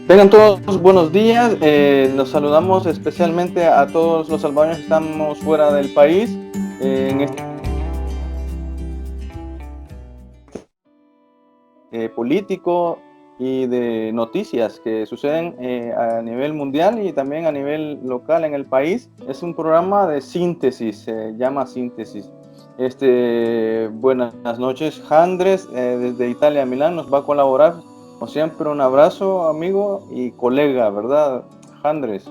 Tengan todos buenos días. Los saludamos especialmente a todos los salvadoreños que estamos fuera del país. En este político y de noticias que suceden a nivel mundial y también a nivel local en el país. Es un programa de síntesis, se llama Síntesis. Buenas noches, Andrés, desde Italia, Milán, nos va a colaborar. Como siempre, un abrazo, amigo y colega, ¿verdad, Andrés?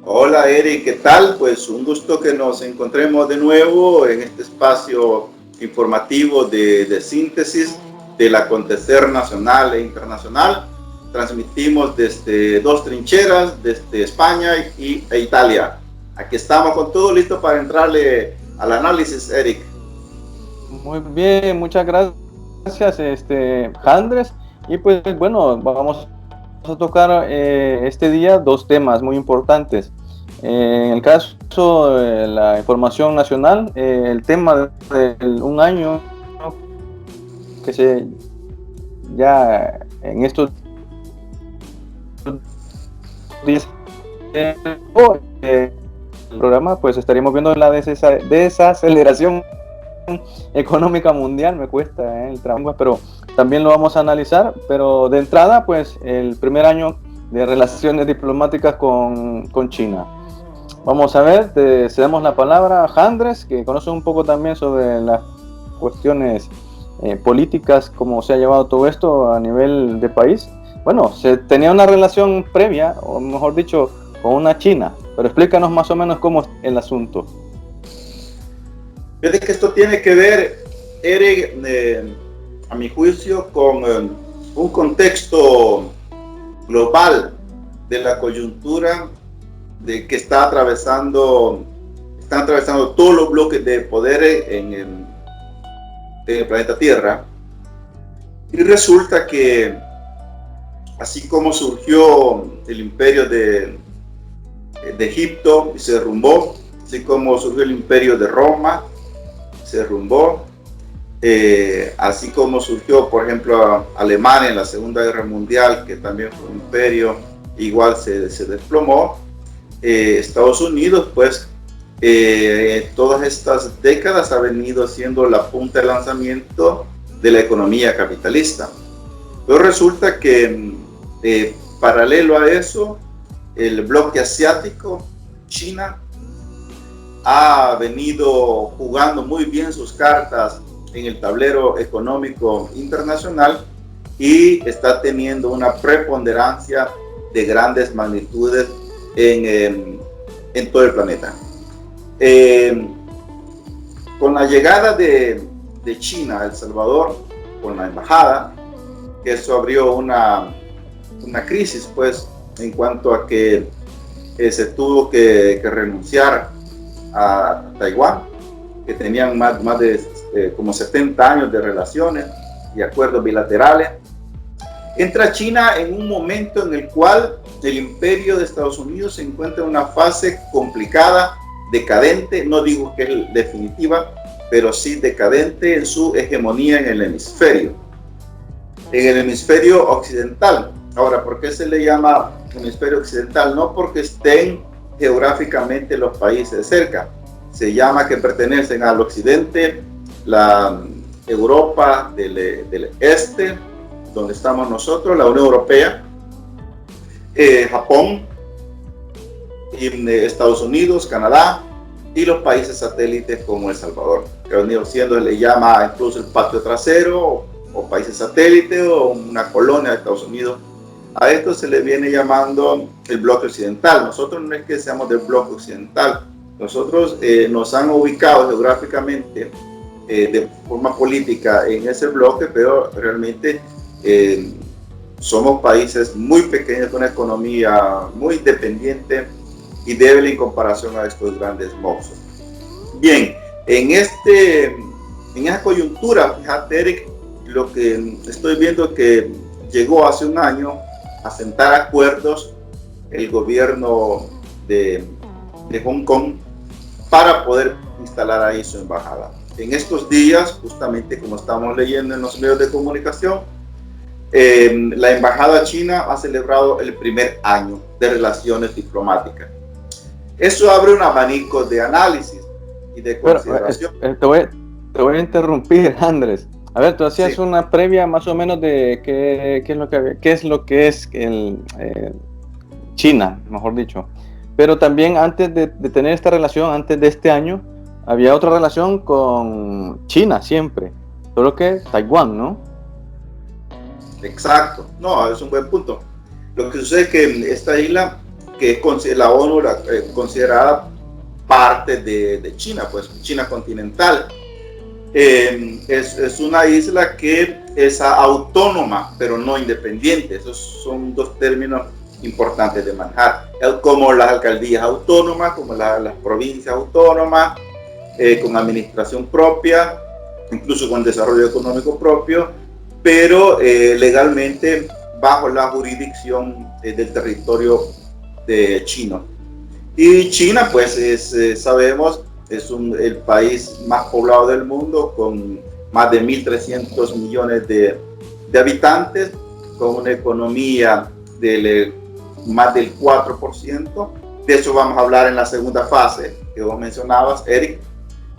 Hola Eric, ¿qué tal? Pues un gusto que nos encontremos de nuevo en este espacio informativo de síntesis del acontecer nacional e internacional. Transmitimos desde dos trincheras, desde España e Italia. Aquí estamos con todo listo para entrarle al análisis, Eric. Muy bien, muchas gracias, Andrés. Y pues bueno, vamos a tocar este día dos temas muy importantes. En el caso de la información nacional, el tema de un año que se ya en estos días el programa, pues estaríamos viendo la desaceleración económica mundial. Me cuesta el trabajo, pero también lo vamos a analizar. Pero de entrada, pues el primer año de relaciones diplomáticas con China. Vamos a ver, te cedemos la palabra a Andrés, que conoce un poco también sobre las cuestiones políticas, cómo se ha llevado todo esto a nivel de país. Bueno, se tenía una relación previa, o mejor dicho, con una China, pero explícanos más o menos cómo es el asunto. Fíjate que esto tiene que ver, Eric, a mi juicio, con un contexto global de la coyuntura de que están atravesando todos los bloques de poder en el planeta Tierra. Y resulta que así como surgió el imperio de Egipto y se derrumbó, así como surgió el imperio de Roma, se derrumbó, así como surgió, por ejemplo, Alemania en la Segunda Guerra Mundial, que también fue un imperio, igual se desplomó. Estados Unidos, pues, todas estas décadas ha venido siendo la punta de lanzamiento de la economía capitalista. Pero resulta que, paralelo a eso, el bloque asiático, China, ha venido jugando muy bien sus cartas en el tablero económico internacional y está teniendo una preponderancia de grandes magnitudes en todo el planeta. Con la llegada de China a El Salvador, con la embajada, eso abrió una crisis, pues, en cuanto a que se tuvo que renunciar a Taiwán, que tenían más de como 70 años de relaciones y acuerdos bilaterales. Entra China en un momento en el cual el imperio de Estados Unidos se encuentra en una fase complicada, decadente, no digo que es definitiva, pero sí decadente en su hegemonía en el hemisferio occidental. Ahora, ¿por qué se le llama hemisferio occidental? No porque estén geográficamente los países cerca, se llama que pertenecen al occidente, la Europa del este, donde estamos nosotros, la Unión Europea, Japón, y Estados Unidos, Canadá y los países satélites como El Salvador, que ha venido siendo, le llama incluso el patio trasero o países satélites o una colonia de Estados Unidos. A esto se le viene llamando el bloque occidental. Nosotros no es que seamos del bloque occidental, nosotros nos han ubicado geográficamente de forma política en ese bloque, pero realmente somos países muy pequeños con una economía muy dependiente y débil en comparación a estos grandes monstruos. Bien, en esa coyuntura, fíjate, Eric, lo que estoy viendo es que llegó hace un año a sentar acuerdos el gobierno de Hong Kong para poder instalar ahí su embajada. En estos días, justamente como estamos leyendo en los medios de comunicación, la embajada china ha celebrado el primer año de relaciones diplomáticas. Eso abre un abanico de análisis y de consideración. Te voy a interrumpir, Andrés. A ver, tú hacías una previa más o menos de qué es lo que es China, mejor dicho. Pero también antes de tener esta relación, antes de este año, había otra relación con China siempre, solo que Taiwán, ¿no? Exacto, no, es un buen punto. Lo que sucede es que esta isla, que la ONU la considerada parte de China, pues China continental, es una isla que es autónoma, pero no independiente. Esos son dos términos importantes de manejar, como las alcaldías autónomas, como las provincias autónomas, con administración propia, incluso con desarrollo económico propio, pero legalmente bajo la jurisdicción del territorio chino. Y China, pues, sabemos, es el país más poblado del mundo, con más de 1.300 millones de habitantes, con una economía de más del 4%. De eso vamos a hablar en la segunda fase que vos mencionabas, Eric.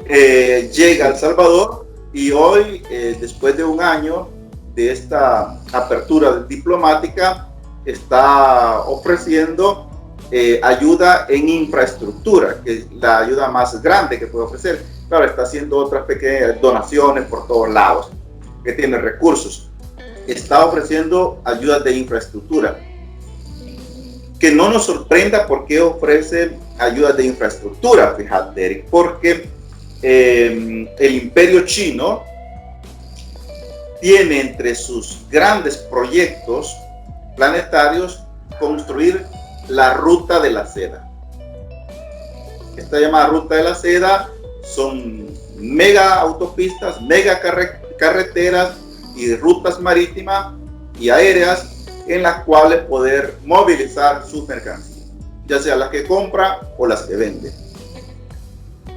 Llega a El Salvador y hoy, después de un año de esta apertura diplomática, está ofreciendo ayuda en infraestructura, que es la ayuda más grande que puede ofrecer. Claro, está haciendo otras pequeñas donaciones por todos lados, que tiene recursos. Está ofreciendo ayudas de infraestructura. Que no nos sorprenda por qué ofrece ayudas de infraestructura, fíjate, Eric, porque el imperio chino tiene entre sus grandes proyectos planetarios construir la ruta de la seda. Esta llamada ruta de la seda son mega autopistas, mega carreteras y rutas marítimas y aéreas en las cuales poder movilizar sus mercancías, ya sea las que compra o las que vende.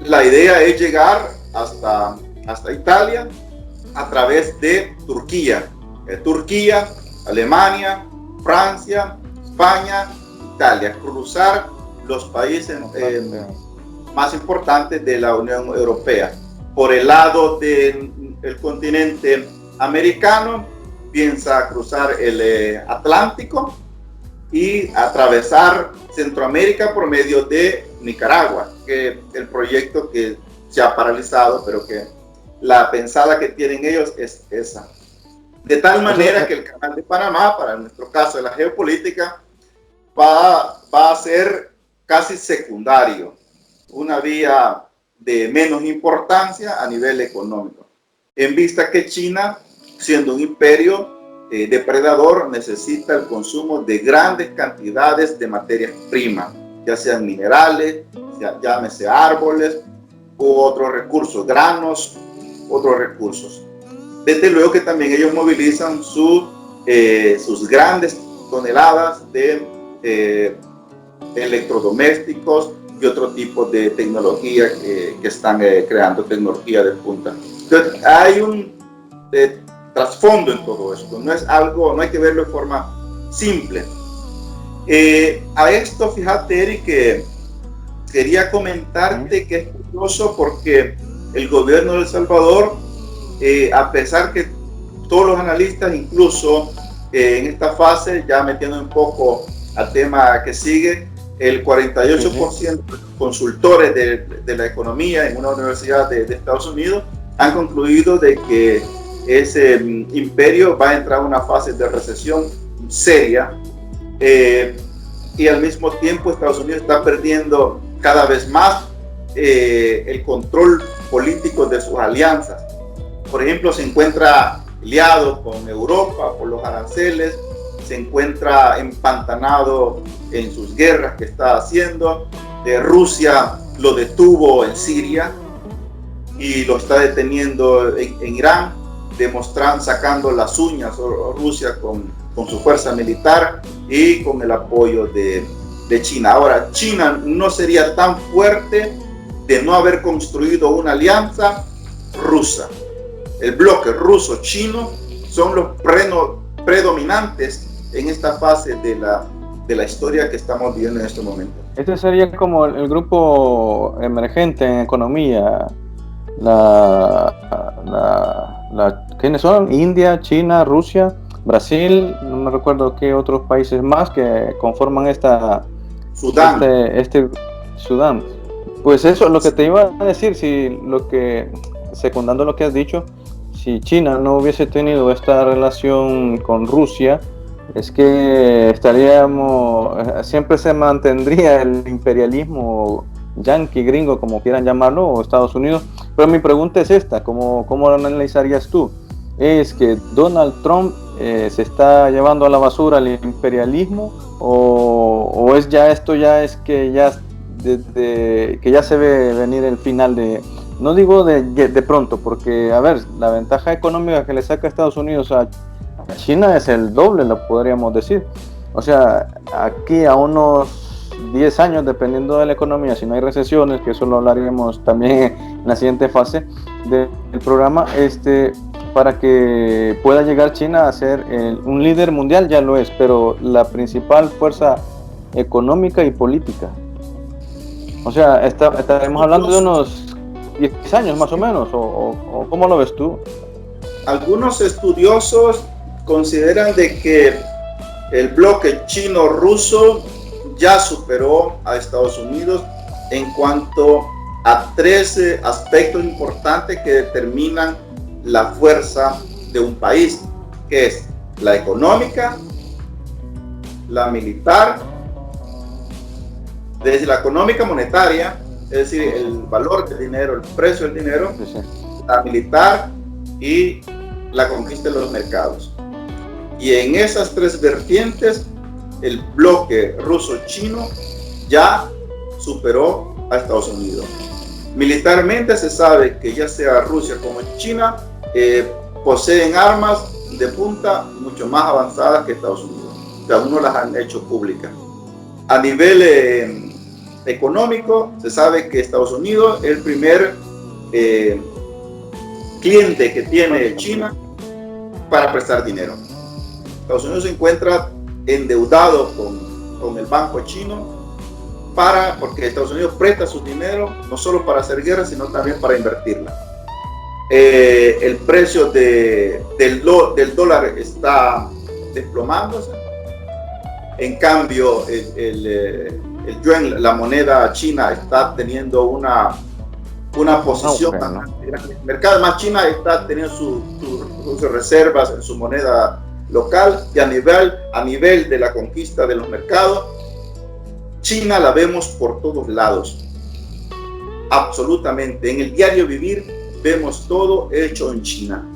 La idea es llegar hasta Italia a través de Turquía, Alemania, Francia, España, Italia, cruzar los países más importantes de la Unión Europea. Por el lado del continente americano, piensa cruzar el Atlántico y atravesar Centroamérica por medio de Nicaragua, que el proyecto que se ha paralizado, pero que la pensada que tienen ellos es esa. De tal manera que el Canal de Panamá, para nuestro caso de la geopolítica, va a ser casi secundario, una vía de menos importancia a nivel económico, en vista que China, siendo un imperio depredador, necesita el consumo de grandes cantidades de materias primas, ya sean minerales, llámese árboles u otros recursos, granos, otros recursos. Desde luego que también ellos movilizan sus grandes toneladas de electrodomésticos y otro tipo de tecnología que están creando tecnología de punta. Entonces, hay un trasfondo en todo esto, no hay que verlo de forma simple. A esto, fíjate, Eric, que quería comentarte que es curioso porque el gobierno de El Salvador, a pesar que todos los analistas, incluso en esta fase, ya metiendo un poco al tema que sigue, el 48% de los consultores de la economía en una universidad de Estados Unidos han concluido de que ese imperio va a entrar en una fase de recesión seria, y al mismo tiempo Estados Unidos está perdiendo cada vez más el control político de sus alianzas. Por ejemplo, se encuentra aliado con Europa por los aranceles, se encuentra empantanado en sus guerras que está haciendo. Rusia lo detuvo en Siria y lo está deteniendo en Irán, sacando las uñas Rusia con su fuerza militar y con el apoyo de China. Ahora, China no sería tan fuerte de no haber construido una alianza rusa. El bloque ruso-chino son los predominantes en esta fase de la historia que estamos viviendo en este momento. Este sería como el grupo emergente en economía. ¿Quiénes son? India, China, Rusia, Brasil, no me recuerdo qué otros países más que conforman Sudán. Sudán. Pues eso, lo que te iba a decir, secundando lo que has dicho, si China no hubiese tenido esta relación con Rusia, es que siempre se mantendría el imperialismo yanqui, gringo, como quieran llamarlo, o Estados Unidos. Pero mi pregunta es esta, ¿cómo lo analizarías tú? ¿Es que Donald Trump se está llevando a la basura el imperialismo o es que ya se ve venir el final no digo de pronto, porque a ver, la ventaja económica que le saca Estados Unidos a China es el doble, lo podríamos decir. O sea, aquí a unos 10 años, dependiendo de la economía, si no hay recesiones, que eso lo hablaremos también en la siguiente fase del programa, para que pueda llegar China a ser un líder mundial, ya lo es, pero la principal fuerza económica y política. O sea, estaremos hablando de unos 10 años más o menos, o ¿cómo lo ves tú? Algunos estudiosos consideran de que el bloque chino-ruso ya superó a Estados Unidos en cuanto a 13 aspectos importantes que determinan la fuerza de un país, que es la económica, la militar, desde la económica monetaria, es decir, el valor del dinero, el precio del dinero, la militar y la conquista de los mercados. Y en esas 3 vertientes, el bloque ruso-chino ya superó a Estados Unidos. Militarmente se sabe que ya sea Rusia como China poseen armas de punta mucho más avanzadas que Estados Unidos. Cada uno las han hecho públicas. A nivel económico, se sabe que Estados Unidos es el primer cliente que tiene China para prestar dinero. Estados Unidos se encuentra endeudado con el banco chino porque Estados Unidos presta su dinero no solo para hacer guerra, sino también para invertirla. El precio del dólar está desplomándose. En cambio, el yuan, la moneda china, está teniendo una posición. El mercado más China está teniendo sus reservas en su moneda local, y a nivel de la conquista de los mercados, China la vemos por todos lados, absolutamente. En el diario vivir vemos todo hecho en China.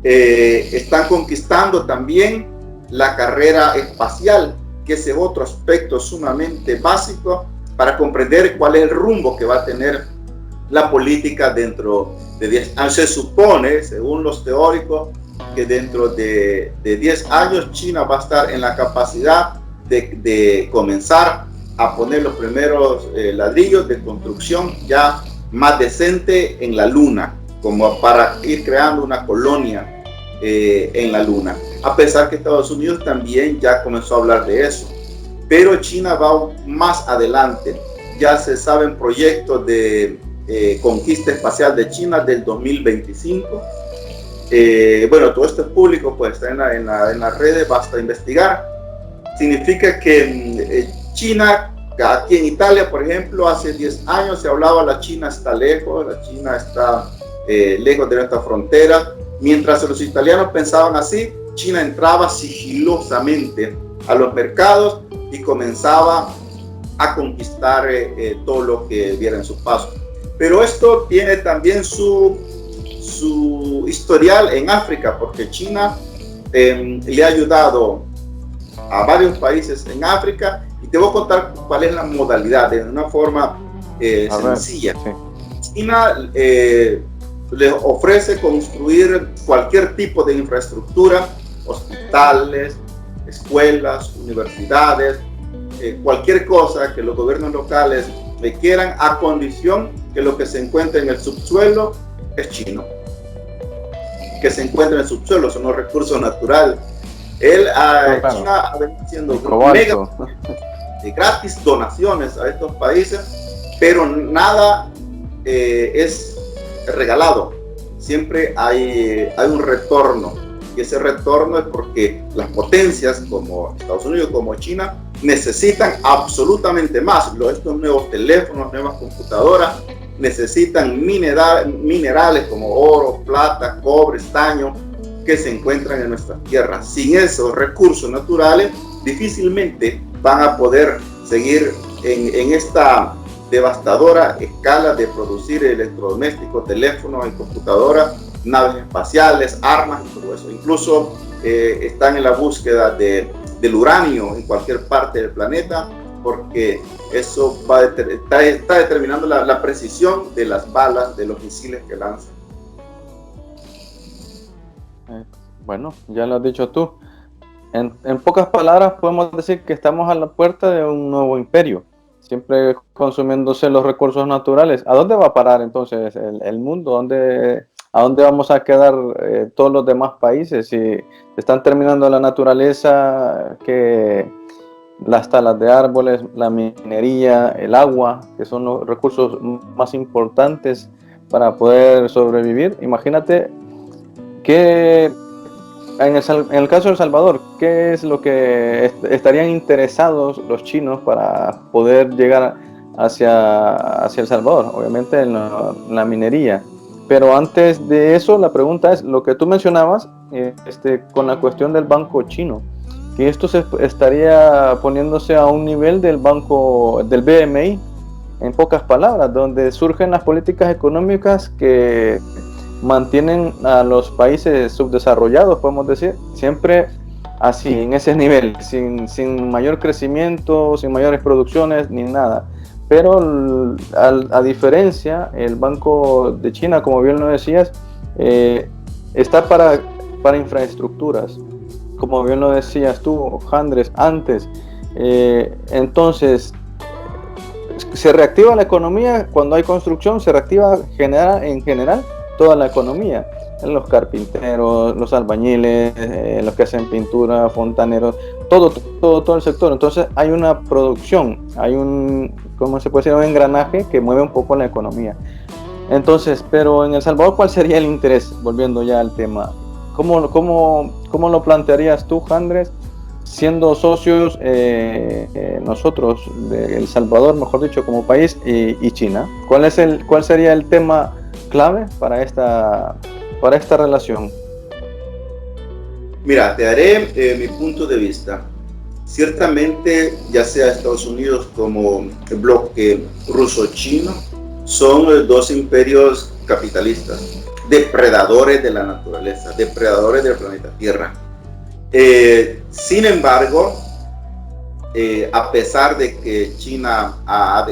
Están conquistando también la carrera espacial, que es otro aspecto sumamente básico para comprender cuál es el rumbo que va a tener la política dentro de 10 años. Se supone, según los teóricos, que dentro de 10 años China va a estar en la capacidad de comenzar a poner los primeros ladrillos de construcción ya más decente en la Luna, como para ir creando una colonia en la Luna. A pesar que Estados Unidos también ya comenzó a hablar de eso. Pero China va más adelante. Ya se saben proyectos de conquista espacial de China del 2025. Bueno, todo esto es público, pues está en las redes, basta investigar. Significa que China, aquí en Italia, por ejemplo, hace 10 años se hablaba la China está lejos, la China está lejos de nuestra frontera. Mientras los italianos pensaban así, China entraba sigilosamente a los mercados y comenzaba a conquistar todo lo que viera en su paso. Pero esto tiene también su historial en África, porque China le ha ayudado a varios países en África, y te voy a contar cuál es la modalidad de una forma sencilla. China les ofrece construir cualquier tipo de infraestructura, hospitales, escuelas, universidades, cualquier cosa que los gobiernos locales requieran, a condición que lo que se encuentre en el subsuelo es chino. Que se encuentre en el subsuelo son los recursos naturales. Claro. China ha venido haciendo El mega cobalto. gratis donaciones a estos países, pero nada es regalado. Siempre hay un retorno, y ese retorno es porque las potencias como Estados Unidos, como China, necesitan absolutamente más. Estos nuevos teléfonos, nuevas computadoras, necesitan minerales como oro, plata, cobre, estaño, que se encuentran en nuestras tierras. Sin esos recursos naturales, difícilmente van a poder seguir en esta devastadora escala de producir electrodomésticos, teléfonos y computadoras, naves espaciales, armas y todo eso. Incluso están en la búsqueda del uranio en cualquier parte del planeta, porque eso está determinando la precisión de las balas, de los misiles que lanzan. Bueno, ya lo has dicho tú. En pocas palabras podemos decir que estamos a la puerta de un nuevo imperio, siempre consumiéndose los recursos naturales. ¿A dónde va a parar entonces el mundo? ¿A dónde vamos a quedar todos los demás países? Si están terminando la naturaleza, que las talas de árboles, la minería, el agua, que son los recursos más importantes para poder sobrevivir. Imagínate que en el caso de El Salvador, ¿qué es lo que estarían interesados los chinos para poder llegar hacia El Salvador? Obviamente en la minería. Pero antes de eso, la pregunta es, lo que tú mencionabas, con la cuestión del banco chino, que esto se estaría poniéndose a un nivel del BMI, en pocas palabras, donde surgen las políticas económicas que mantienen a los países subdesarrollados, podemos decir, siempre así, en ese nivel, sin mayor crecimiento, sin mayores producciones, ni nada. Pero a diferencia, el Banco de China, como bien lo decías, está para infraestructuras, como bien lo decías tú, Andrés, antes. Entonces, se reactiva la economía cuando hay construcción, se reactiva en general toda la economía, los carpinteros, los albañiles, los que hacen pintura, fontaneros, todo el sector. Entonces hay una producción, hay ¿cómo se puede decir? Un engranaje que mueve un poco la economía. Entonces, pero en El Salvador, ¿cuál sería el interés? Volviendo ya al tema, ¿cómo lo plantearías tú, Andrés, siendo socios nosotros de El Salvador, mejor dicho, como país, y China? ¿Cuál sería el tema clave para esta relación? Mira, te daré mi punto de vista. Ciertamente, ya sea Estados Unidos como el bloque ruso-chino, son dos imperios capitalistas, depredadores de la naturaleza, depredadores del planeta Tierra. Sin embargo, a pesar de que China ha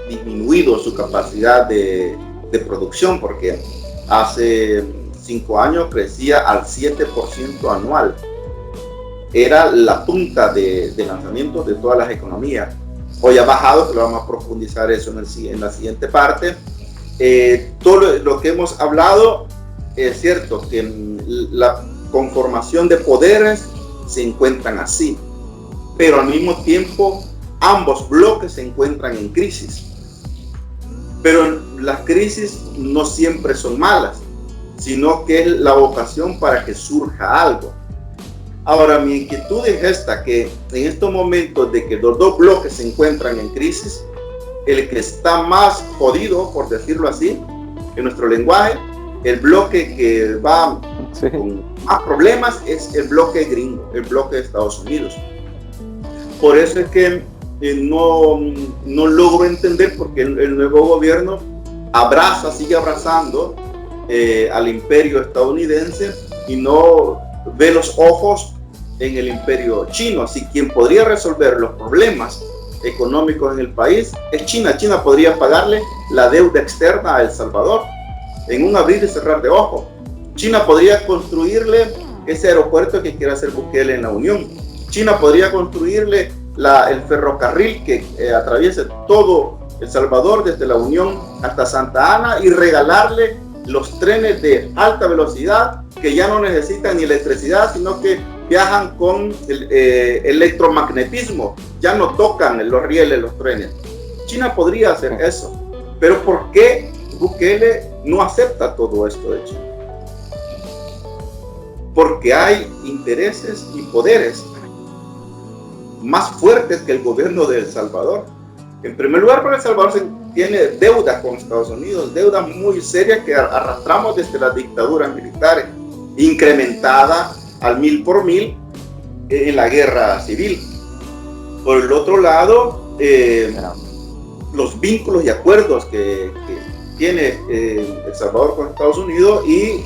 disminuido su capacidad de producción, porque hace 5 años crecía al 7% anual. Era la punta de lanzamiento de todas las economías. Hoy ha bajado, pero vamos a profundizar eso en la siguiente parte. Todo lo que hemos hablado es cierto, que la conformación de poderes se encuentran así, pero al mismo tiempo ambos bloques se encuentran en crisis. Pero las crisis no siempre son malas, sino que es la vocación para que surja algo. Ahora, mi inquietud es esta, que en estos momentos de que los dos bloques se encuentran en crisis, el que está más jodido, por decirlo así, en nuestro lenguaje, el bloque que va con más problemas es el bloque gringo, el bloque de Estados Unidos. Por eso es que no logro entender por qué el nuevo gobierno sigue abrazando al imperio estadounidense y no ve los ojos en el imperio chino. Así, quien podría resolver los problemas económicos en el país es China. China podría pagarle la deuda externa a El Salvador en un abrir y cerrar de ojos. China podría construirle ese aeropuerto que quiere hacer Bukele en la Unión. China podría construirle el ferrocarril que atraviese todo El Salvador desde la Unión hasta Santa Ana y regalarle los trenes de alta velocidad que ya no necesitan ni electricidad, sino que viajan con el electromagnetismo, ya no tocan los rieles, los trenes. China podría hacer eso, pero ¿por qué Bukele no acepta todo esto de China? Porque hay intereses y poderes más fuertes que el gobierno de El Salvador. En primer lugar, porque El Salvador tiene deuda con Estados Unidos, deuda muy seria que arrastramos desde las dictaduras militares, incrementada al 1000 por 1000 en la guerra civil. Por el otro lado, los vínculos y acuerdos que tiene El Salvador con Estados Unidos, y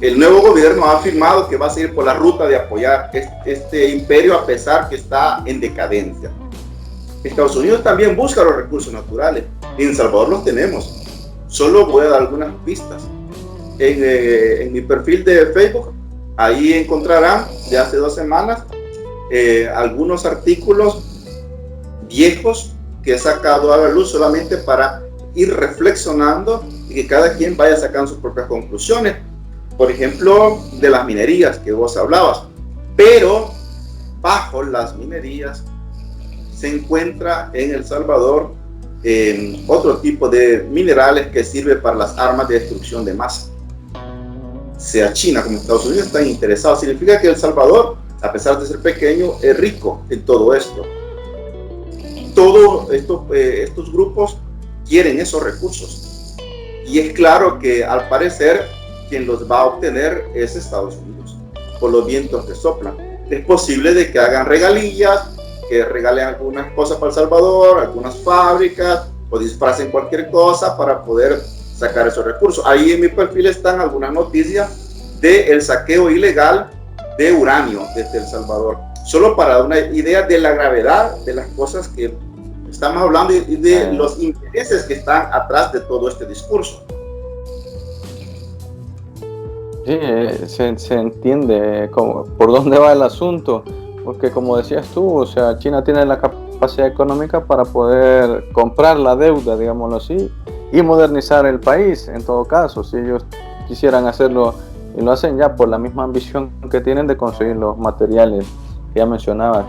el nuevo gobierno ha afirmado que va a seguir por la ruta de apoyar este imperio a pesar que está en decadencia. Estados Unidos también busca los recursos naturales y en El Salvador los tenemos. Solo voy a dar algunas pistas. En mi perfil de Facebook, ahí encontrarán de hace 2 semanas algunos artículos viejos que he sacado a la luz solamente para ir reflexionando y que cada quien vaya sacando sus propias conclusiones. Por ejemplo, de las minerías que vos hablabas, pero bajo las minerías se encuentra en El Salvador otro tipo de minerales que sirve para las armas de destrucción de masa. Sea China como Estados Unidos están interesados. Significa que El Salvador, a pesar de ser pequeño, es rico en todo esto. Todos estos grupos quieren esos recursos. Y es claro que al parecer quien los va a obtener es Estados Unidos, por los vientos que soplan. Es posible de que hagan regalías, que regalen algunas cosas para El Salvador, algunas fábricas, o disfracen cualquier cosa para poder sacar esos recursos. Ahí en mi perfil están algunas noticias del saqueo ilegal de uranio desde El Salvador, solo para dar una idea de la gravedad de las cosas que estamos hablando y de los intereses que están atrás de todo este discurso. Sí, se entiende por dónde va el asunto, porque como decías tú, o sea, China tiene la capacidad económica para poder comprar la deuda, digámoslo así, y modernizar el país, en todo caso, si ellos quisieran hacerlo, y lo hacen ya por la misma ambición que tienen de conseguir los materiales que ya mencionabas.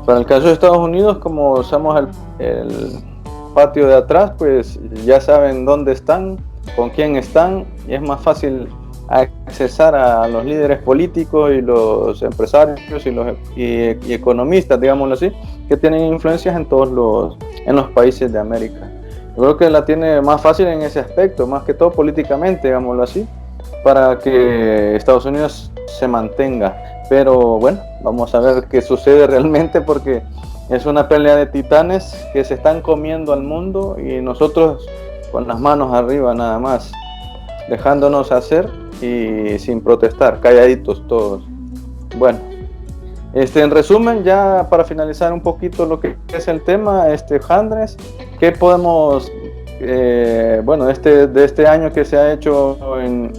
Para el caso de Estados Unidos, como usamos el patio de atrás, pues ya saben dónde están, con quién están, y es más fácil accesar a los líderes políticos y los empresarios y economistas, digámoslo así, que tienen influencias en todos los países de América. Yo creo que la tiene más fácil en ese aspecto, más que todo políticamente, digámoslo así, para que Estados Unidos se mantenga. Pero bueno, vamos a ver qué sucede realmente, porque es una pelea de titanes que se están comiendo al mundo y nosotros con las manos arriba nada más, dejándonos hacer y sin protestar, calladitos todos. Bueno, en resumen, ya para finalizar un poquito lo que es el tema, Jandres, ¿qué podemos, bueno, de este año que se ha hecho en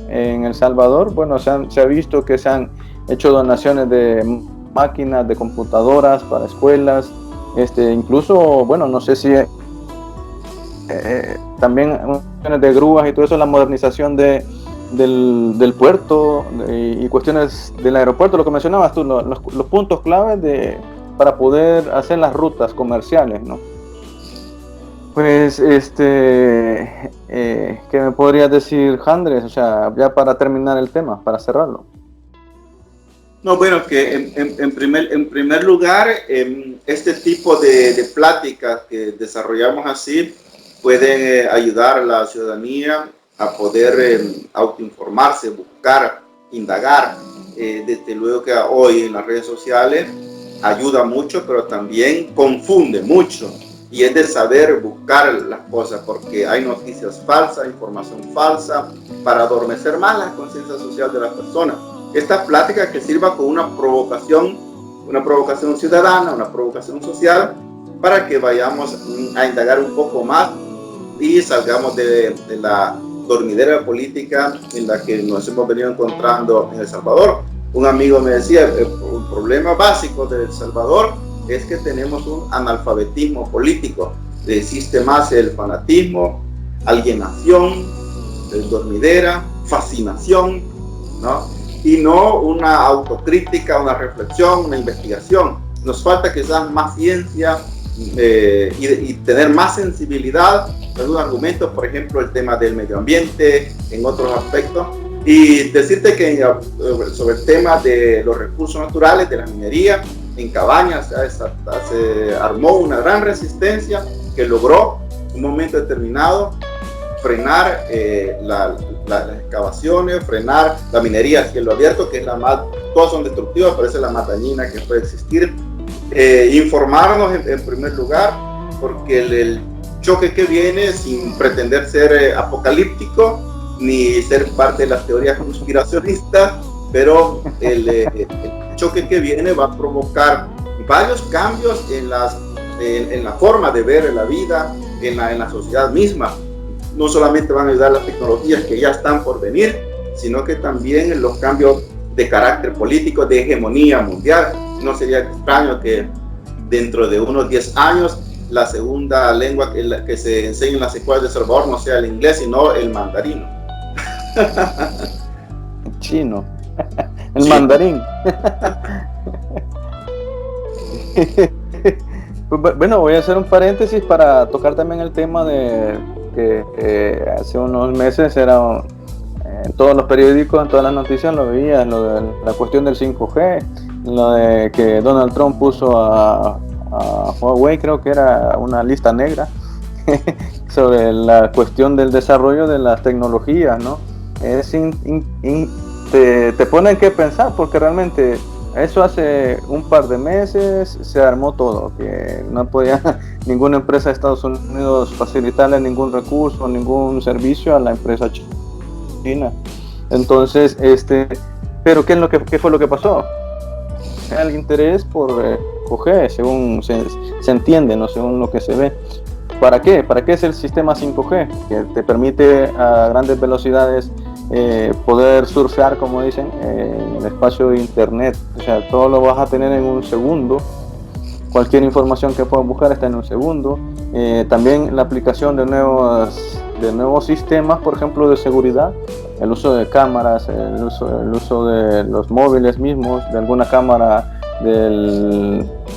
El Salvador? Bueno, se ha visto que se han hecho donaciones de máquinas, de computadoras para escuelas, incluso, bueno, no sé si también de grúas y todo eso, la modernización del puerto y cuestiones del aeropuerto, lo que mencionabas tú, los puntos claves para poder hacer las rutas comerciales, ¿no? Pues, ¿qué me podrías decir, Andrés? O sea, ya para terminar el tema, para cerrarlo. No, bueno, que en primer lugar, este tipo de pláticas que desarrollamos así pueden ayudar a la ciudadanía a poder autoinformarse, buscar, indagar. Desde luego que hoy en las redes sociales ayuda mucho, pero también confunde mucho. Y es de saber buscar las cosas, porque hay noticias falsas, información falsa, para adormecer más la conciencia social de las personas. Esta plática que sirva como una provocación ciudadana, una provocación social, para que vayamos a indagar un poco más y salgamos de la dormidera política en la que nos hemos venido encontrando en El Salvador. Un amigo me decía, un problema básico de El Salvador es que tenemos un analfabetismo político. Existe más el fanatismo, alienación, dormidera, fascinación, ¿no? y no una autocrítica, una reflexión, una investigación. Nos falta quizás más ciencia y tener más sensibilidad en algunos argumentos, por ejemplo, el tema del medio ambiente, en otros aspectos. Y decirte que sobre el tema de los recursos naturales, de la minería, en Cabañas se armó una gran resistencia que logró en un momento determinado frenar las excavaciones, frenar la minería a cielo abierto, que es la más, todas son destructivas, pero esa es la más dañina que puede existir. Informarnos en primer lugar, porque el choque que viene, sin pretender ser apocalíptico ni ser parte de las teorías conspiracionistas, pero el choque que viene va a provocar varios cambios en la forma de ver la vida, en la sociedad misma. No solamente van a ayudar las tecnologías que ya están por venir, sino que también los cambios de carácter político, de hegemonía mundial. No sería extraño que dentro de unos 10 años la segunda lengua que se enseña en las escuelas de El Salvador no sea el inglés, sino el mandarino. Chino. El mandarín. Bueno, voy a hacer un paréntesis para tocar también el tema de que hace unos meses era en todos los periódicos, en todas las noticias lo veías, lo de la cuestión del 5G, lo de que Donald Trump puso a Huawei, creo que era una lista negra sobre la cuestión del desarrollo de las tecnologías, ¿no? Te ponen que pensar, porque realmente eso hace un par de meses se armó todo, que no podía ninguna empresa de Estados Unidos facilitarle ningún recurso, ningún servicio a la empresa china. Entonces, pero ¿qué fue lo que pasó? El interés por coger, según se entiende, ¿no? Según lo que se ve. ¿Para qué? ¿Para qué es el sistema 5G? Que te permite a grandes velocidades poder surfear, como dicen, en el espacio de internet. O sea, todo lo vas a tener en un segundo. Cualquier información que puedas buscar está en un segundo. También la aplicación de nuevos sistemas, por ejemplo, de seguridad, el uso de cámaras, el uso de los móviles mismos, de alguna cámara,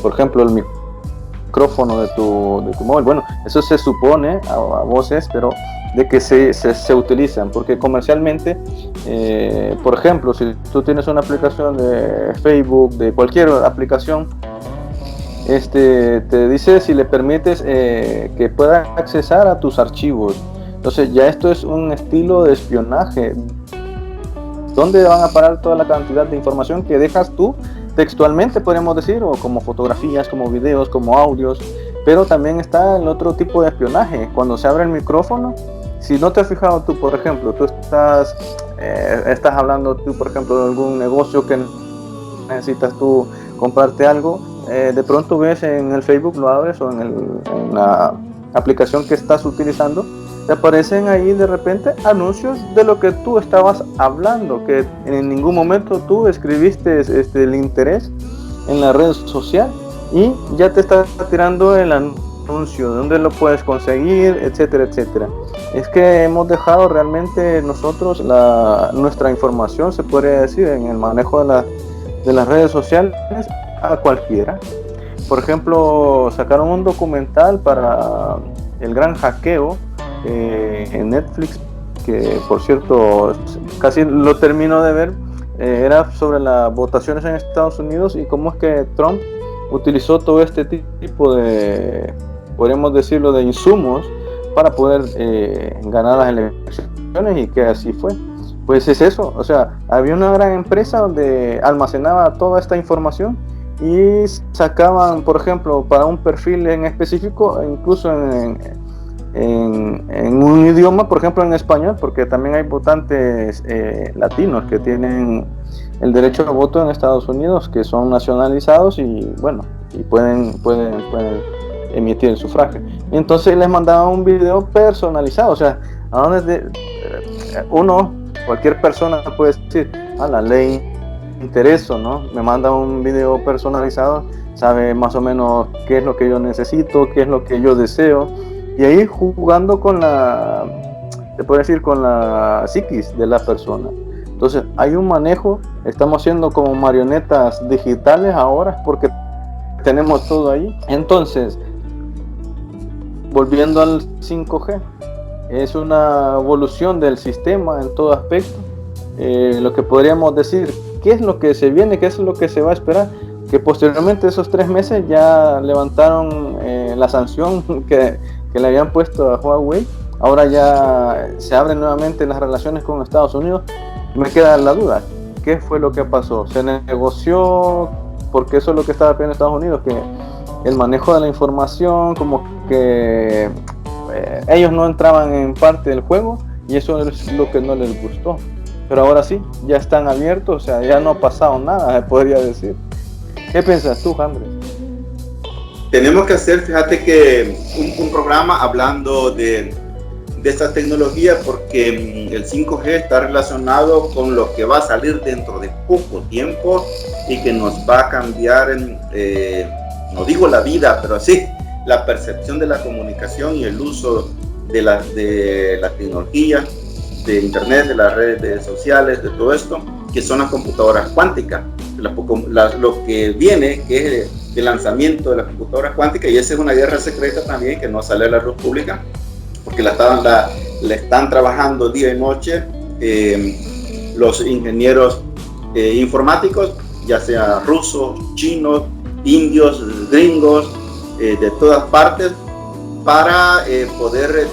por ejemplo, el micrófono de tu móvil. Bueno, eso se supone a voces, pero de que se utilizan, porque comercialmente, por ejemplo, si tú tienes una aplicación de Facebook, de cualquier aplicación, te dice si le permites que pueda accesar a tus archivos. Entonces ya esto es un estilo de espionaje. ¿Dónde van a parar toda la cantidad de información que dejas tú textualmente, podríamos decir, o como fotografías, como videos, como audios? Pero también está el otro tipo de espionaje. Cuando se abre el micrófono, si no te has fijado tú, por ejemplo, tú estás hablando tú, por ejemplo, de algún negocio que necesitas tú comprarte algo, de pronto ves en el Facebook, lo abres, o en la aplicación que estás utilizando, te aparecen ahí de repente anuncios de lo que tú estabas hablando, que en ningún momento tú escribiste el interés en la red social, y ya te está tirando el anuncio, de dónde lo puedes conseguir, etcétera, etcétera. Es que hemos dejado realmente nosotros nuestra información, se podría decir, en el manejo de las redes sociales a cualquiera. Por ejemplo, sacaron un documental para el gran hackeo en Netflix, que por cierto casi lo termino de ver. Era sobre las votaciones en Estados Unidos y cómo es que Trump utilizó todo este tipo de, podríamos decirlo, de insumos para poder ganar las elecciones, y que así fue. Pues es eso, o sea, había una gran empresa donde almacenaba toda esta información y sacaban, por ejemplo, para un perfil en específico, incluso en un idioma, por ejemplo en español, porque también hay votantes latinos que tienen el derecho a voto en Estados Unidos, que son nacionalizados y bueno, y pueden emitir el sufragio. Y entonces les mandaban un video personalizado, o sea, a donde cualquier persona puede decir, a la ley intereso, ¿no? Me manda un video personalizado, sabe más o menos qué es lo que yo necesito, qué es lo que yo deseo, y ahí jugando con la psiquis de la persona. Entonces hay un manejo, estamos siendo como marionetas digitales ahora porque tenemos todo ahí. Entonces, volviendo al 5G, es una evolución del sistema en todo aspecto. Lo que podríamos decir, ¿qué es lo que se viene? ¿Qué es lo que se va a esperar? Que posteriormente esos 3 meses ya levantaron la sanción que le habían puesto a Huawei. Ahora ya se abren nuevamente las relaciones con Estados Unidos. Me queda la duda, ¿qué fue lo que pasó? ¿Se negoció? Porque eso es lo que estaba pidiendo Estados Unidos, que el manejo de la información, como que ellos no entraban en parte del juego, y eso es lo que no les gustó. Pero ahora sí, ya están abiertos, o sea, ya no ha pasado nada, se podría decir. ¿Qué piensas tú, Andrés? Tenemos que hacer, fíjate que un programa hablando de esta tecnología, porque el 5G está relacionado con lo que va a salir dentro de poco tiempo y que nos va a cambiar, no digo la vida, pero sí la percepción de la comunicación y el uso de la tecnología, de internet, de las redes sociales, de todo esto, que son las computadoras cuánticas. Lo que viene, que es el lanzamiento de las computadoras cuánticas, y esa es una guerra secreta también que no sale a la luz pública, porque la están trabajando día y noche los ingenieros informáticos, ya sea rusos, chinos, indios, gringos, de todas partes, para poder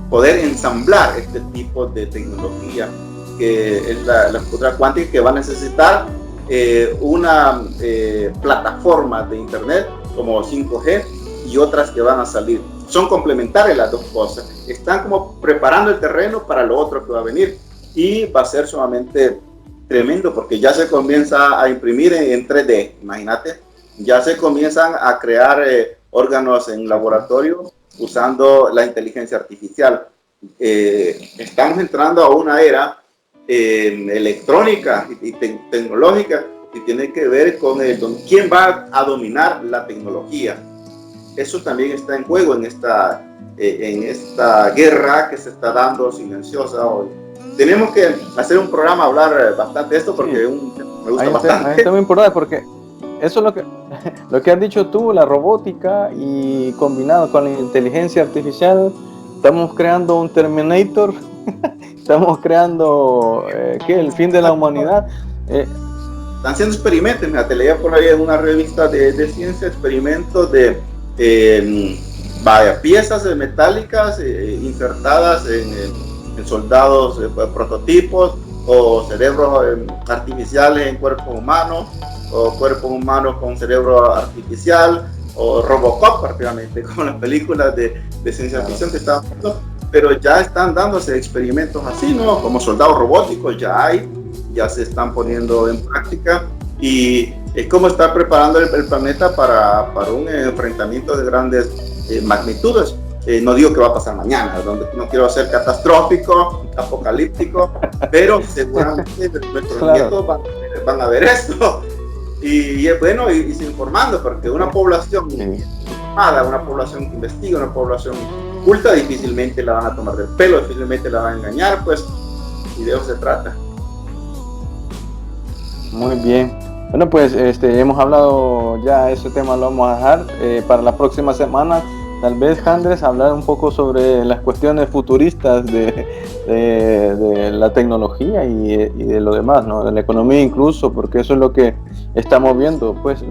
poder ensamblar este tipo de tecnología, que es la computadora cuántica, que va a necesitar una plataforma de internet como 5G y otras que van a salir. Son complementarias las dos cosas, están como preparando el terreno para lo otro que va a venir, y va a ser sumamente tremendo porque ya se comienza a imprimir en 3D, imagínate, ya se comienzan a crear órganos en laboratorio usando la inteligencia artificial. Estamos entrando a una era electrónica y tecnológica que tiene que ver con quién va a dominar la tecnología. Eso también está en juego en esta guerra que se está dando silenciosa hoy. Tenemos que hacer un programa, hablar bastante de esto, porque sí, me gusta bastante. Es muy importante porque eso es lo que has dicho tú, la robótica, y combinado con la inteligencia artificial, estamos creando un Terminator, estamos creando el fin de la humanidad. Están haciendo experimentos, te leía por ahí en una revista de ciencia, experimentos de piezas metálicas insertadas en soldados, prototipos, o cerebros artificiales en cuerpos humanos, o cuerpos humanos con cerebro artificial, o Robocop, prácticamente, como las películas de ciencia ficción que estaban viendo. Pero ya están dándose experimentos así, ¿no? Como soldados robóticos ya se están poniendo en práctica, y es como estar preparando el planeta para un enfrentamiento de grandes magnitudes. No digo que va a pasar mañana, no quiero ser catastrófico, apocalíptico, pero seguramente nuestros nietos van a ver esto. Y es bueno irse informando, porque una población informada, una población que investiga, una población culta, difícilmente la van a tomar del pelo, difícilmente la van a engañar, pues, y de eso se trata. Muy bien. Bueno, pues hemos hablado ya, ese tema lo vamos a dejar para la próxima semana. Tal vez, Andrés, hablar un poco sobre las cuestiones futuristas de la tecnología y de lo demás, ¿no? De la economía incluso, porque eso es lo que estamos viendo, pues,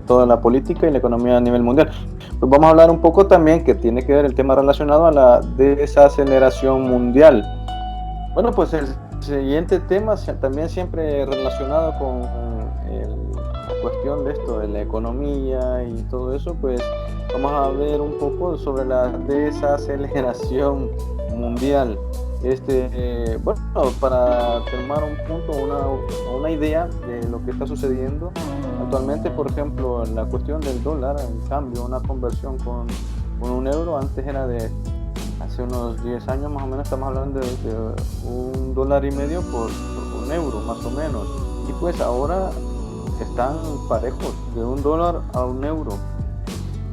toda la política y la economía a nivel mundial. Pues vamos a hablar un poco también, que tiene que ver el tema relacionado a la desaceleración mundial. Bueno, pues el siguiente tema también siempre relacionado con la cuestión de esto, de la economía y todo eso, pues vamos a ver un poco sobre la desaceleración mundial. Bueno, para tomar un punto, una idea de lo que está sucediendo actualmente, por ejemplo, la cuestión del dólar, en cambio, una conversión con un euro, antes era de hace unos 10 años más o menos, estamos hablando de $1.50 por un euro más o menos, y pues ahora están parejos, de $1 a €1.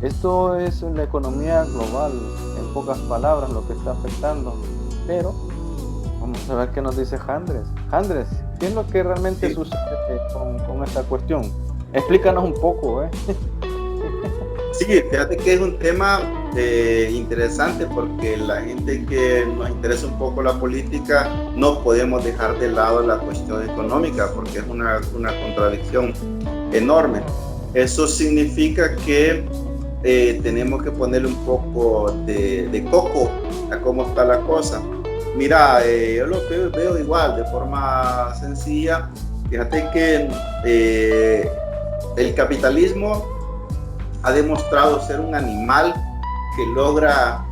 Esto es la economía global, en pocas palabras, lo que está afectando, pero como A ver qué nos dice Andrés. Andrés, ¿qué es lo que realmente sucede con esta cuestión? Explícanos un poco, ¿eh? Sí, fíjate que es un tema interesante, porque la gente que nos interesa un poco la política no podemos dejar de lado la cuestión económica, porque es una contradicción enorme. Eso significa que tenemos que ponerle un poco de coco a cómo está la cosa. Mira, yo lo veo igual, de forma sencilla. Fíjate que el capitalismo ha demostrado ser un animal que logra,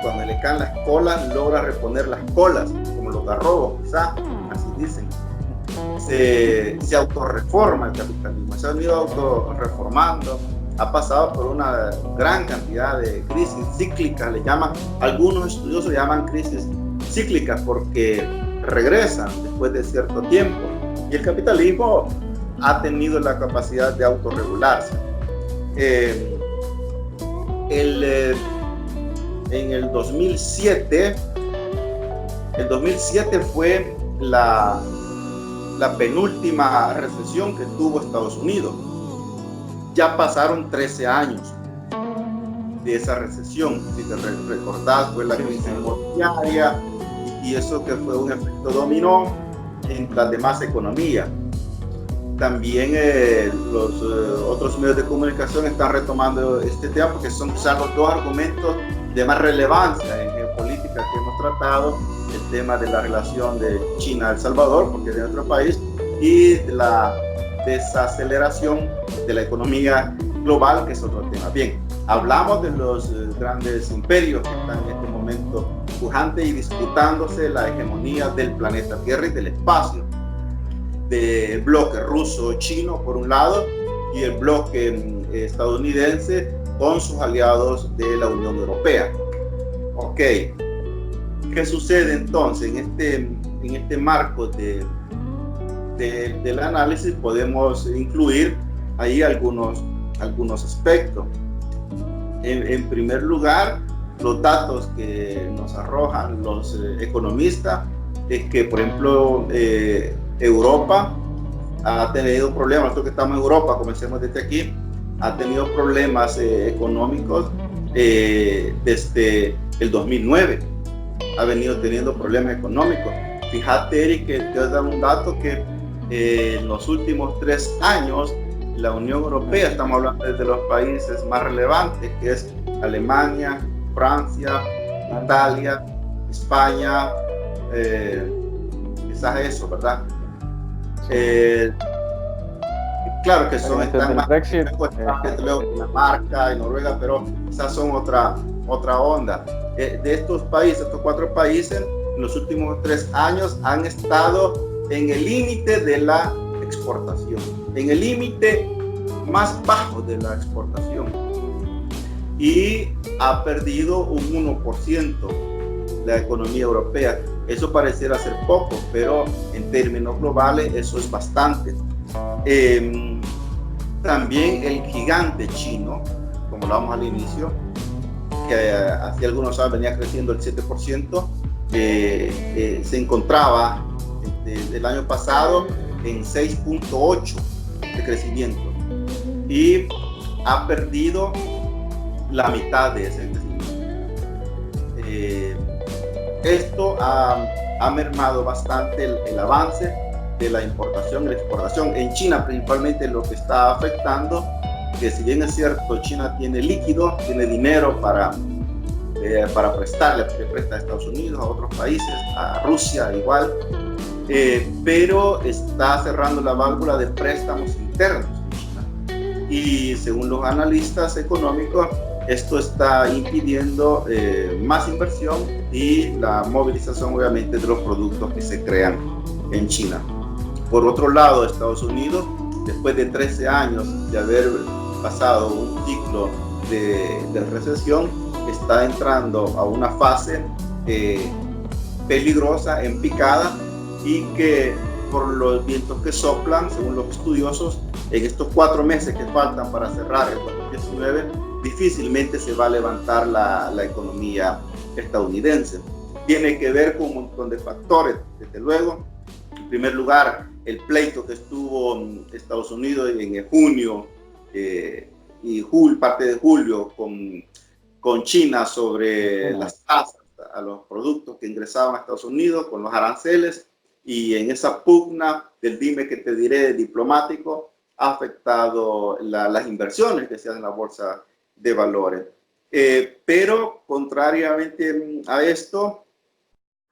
cuando le caen las colas, logra reponer las colas, como los garrobos, quizás, así dicen. Se autorreforma el capitalismo, se ha venido autorreformando, ha pasado por una gran cantidad de crisis cíclicas, le llaman, algunos estudiosos le llaman crisis cíclicas, porque regresan después de cierto tiempo, y el capitalismo ha tenido la capacidad de autorregularse. En el 2007 fue la penúltima recesión que tuvo Estados Unidos. Ya pasaron 13 años de esa recesión. Si te recordás, fue la crisis inmobiliaria, y eso que fue un efecto dominó en las demás economías. También los otros medios de comunicación están retomando este tema, porque son quizás los dos argumentos de más relevancia en geopolítica que hemos tratado: el tema de la relación de China a El Salvador, porque es de otro país, y de la desaceleración de la economía global, que es otro tema. Bien, hablamos de los grandes imperios que están en este momento pujantes y disputándose la hegemonía del planeta Tierra y del espacio, del bloque ruso-chino por un lado, y el bloque estadounidense con sus aliados de la Unión Europea. Ok, ¿qué sucede entonces en este marco del análisis? Podemos incluir ahí algunos aspectos. En primer lugar, los datos que nos arrojan los economistas es que, por ejemplo, Europa ha tenido problemas. Nosotros que estamos en Europa, comencemos desde aquí, ha tenido problemas económicos desde el 2009. Ha venido teniendo problemas económicos. Fíjate, Eric, que te voy a dar un dato que en los últimos 3 años la Unión Europea, estamos hablando de los países más relevantes, que es Alemania, Francia, Italia, España, quizás eso, ¿verdad? Claro que son están más Dinamarca y Noruega, pero esas son otra onda. De estos países, estos 4 países, en los últimos 3 años han estado en el límite de la exportación, en el límite más bajo de la exportación, y ha perdido un 1% la economía europea. Eso pareciera ser poco, pero en términos globales eso es bastante. También el gigante chino, como hablábamos al inicio, que hace algunos años venía creciendo el 7%, se encontraba el año pasado en 6.8 de crecimiento, y ha perdido la mitad de ese crecimiento. Esto ha mermado bastante el avance de la importación y la exportación. En China principalmente lo que está afectando, que si bien es cierto, China tiene líquido, tiene dinero para prestarle, le presta a Estados Unidos, a otros países, a Rusia igual, pero está cerrando la válvula de préstamos internos en China. Y según los analistas económicos, esto está impidiendo más inversión y la movilización, obviamente, de los productos que se crean en China. Por otro lado, Estados Unidos, después de 13 años de haber pasado un ciclo de recesión, está entrando a una fase peligrosa, en picada, y que por los vientos que soplan, según los estudiosos, en estos 4 meses que faltan para cerrar el 2019, difícilmente se va a levantar la economía estadounidense. tiene que ver con un montón de factores, desde luego. En primer lugar, el pleito que estuvo en Estados Unidos en junio y parte de julio con China sobre las tasas a los productos que ingresaban a Estados Unidos con los aranceles, y en esa pugna del dime que te diré diplomático ha afectado las inversiones que se hacen en la bolsa de valores. Pero contrariamente a esto,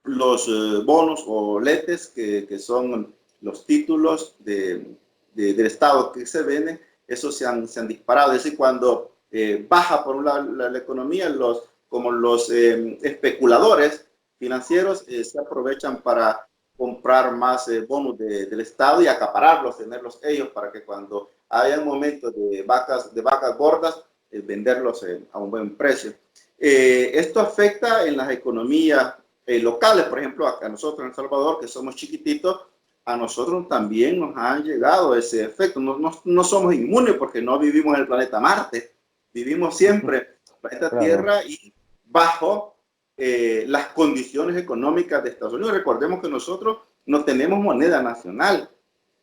los bonos o letes, que son los títulos del Estado que se venden, esos se han disparado. Es decir, cuando baja por un lado la economía, como los especuladores financieros se aprovechan para comprar más bonos del Estado y acapararlos, tenerlos ellos, para que cuando haya un momento de vacas gordas, venderlos a un buen precio. Esto afecta en las economías locales. Por ejemplo, acá nosotros en El Salvador, que somos chiquititos, a nosotros también nos han llegado ese efecto. No somos inmunes porque no vivimos en el planeta Marte, vivimos siempre en el planeta Tierra y bajo las condiciones económicas de Estados Unidos. Recordemos que nosotros no tenemos moneda nacional.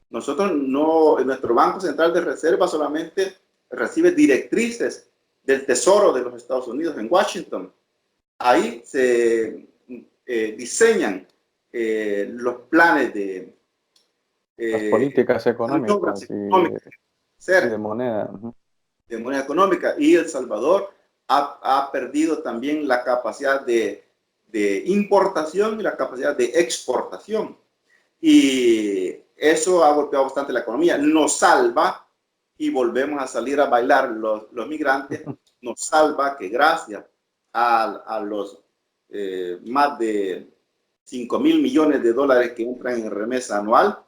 Nosotros nuestro Banco Central de Reserva solamente recibe directrices del Tesoro de los Estados Unidos en Washington. Ahí se diseñan los planes de las políticas económicas y de moneda. De moneda económica. Y El Salvador ha perdido también la capacidad de importación y la capacidad de exportación. Y eso ha golpeado bastante la economía. Nos salva, y volvemos a salir a bailar los migrantes, nos salva que gracias a los más de 5.000 millones de dólares que entran en remesa anual,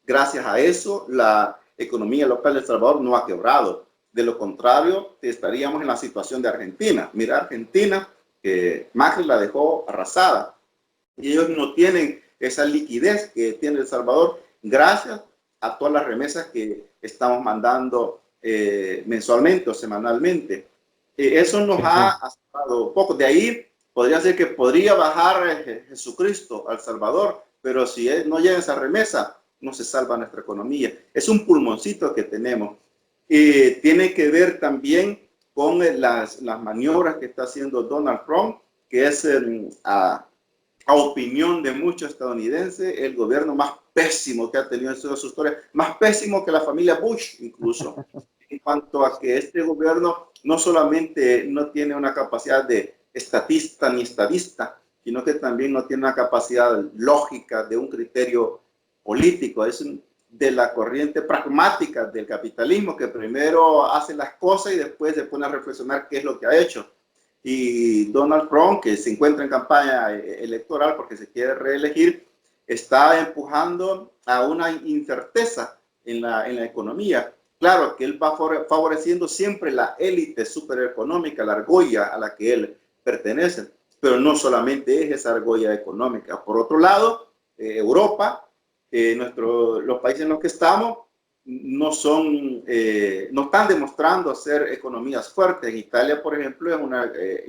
gracias a eso la economía local de El Salvador no ha quebrado. De lo contrario, estaríamos en la situación de Argentina. Mira, Argentina, que Macri la dejó arrasada, y ellos no tienen esa liquidez que tiene El Salvador gracias a todas las remesas que estamos mandando mensualmente o semanalmente. Eso nos ha asustado un poco. De ahí podría ser que podría bajar Jesucristo al Salvador, pero si no llega esa remesa, no se salva nuestra economía. Es un pulmoncito que tenemos. Tiene que ver también con las maniobras que está haciendo Donald Trump, que es a opinión de muchos estadounidenses, el gobierno más pésimo que ha tenido en toda su historia, más pésimo que la familia Bush incluso, en cuanto a que este gobierno no solamente no tiene una capacidad de estatista ni estadista, sino que también no tiene una capacidad lógica de un criterio político. Es de la corriente pragmática del capitalismo, que primero hace las cosas y después se pone a reflexionar qué es lo que ha hecho. Y Donald Trump, que se encuentra en campaña electoral porque se quiere reelegir, está empujando a una incerteza en la economía. Claro que él va favoreciendo siempre la élite supereconómica, la argolla a la que él pertenece, pero no solamente es esa argolla económica. Por otro lado, Europa, los países en los que estamos, no están demostrando ser economías fuertes. En Italia, por ejemplo,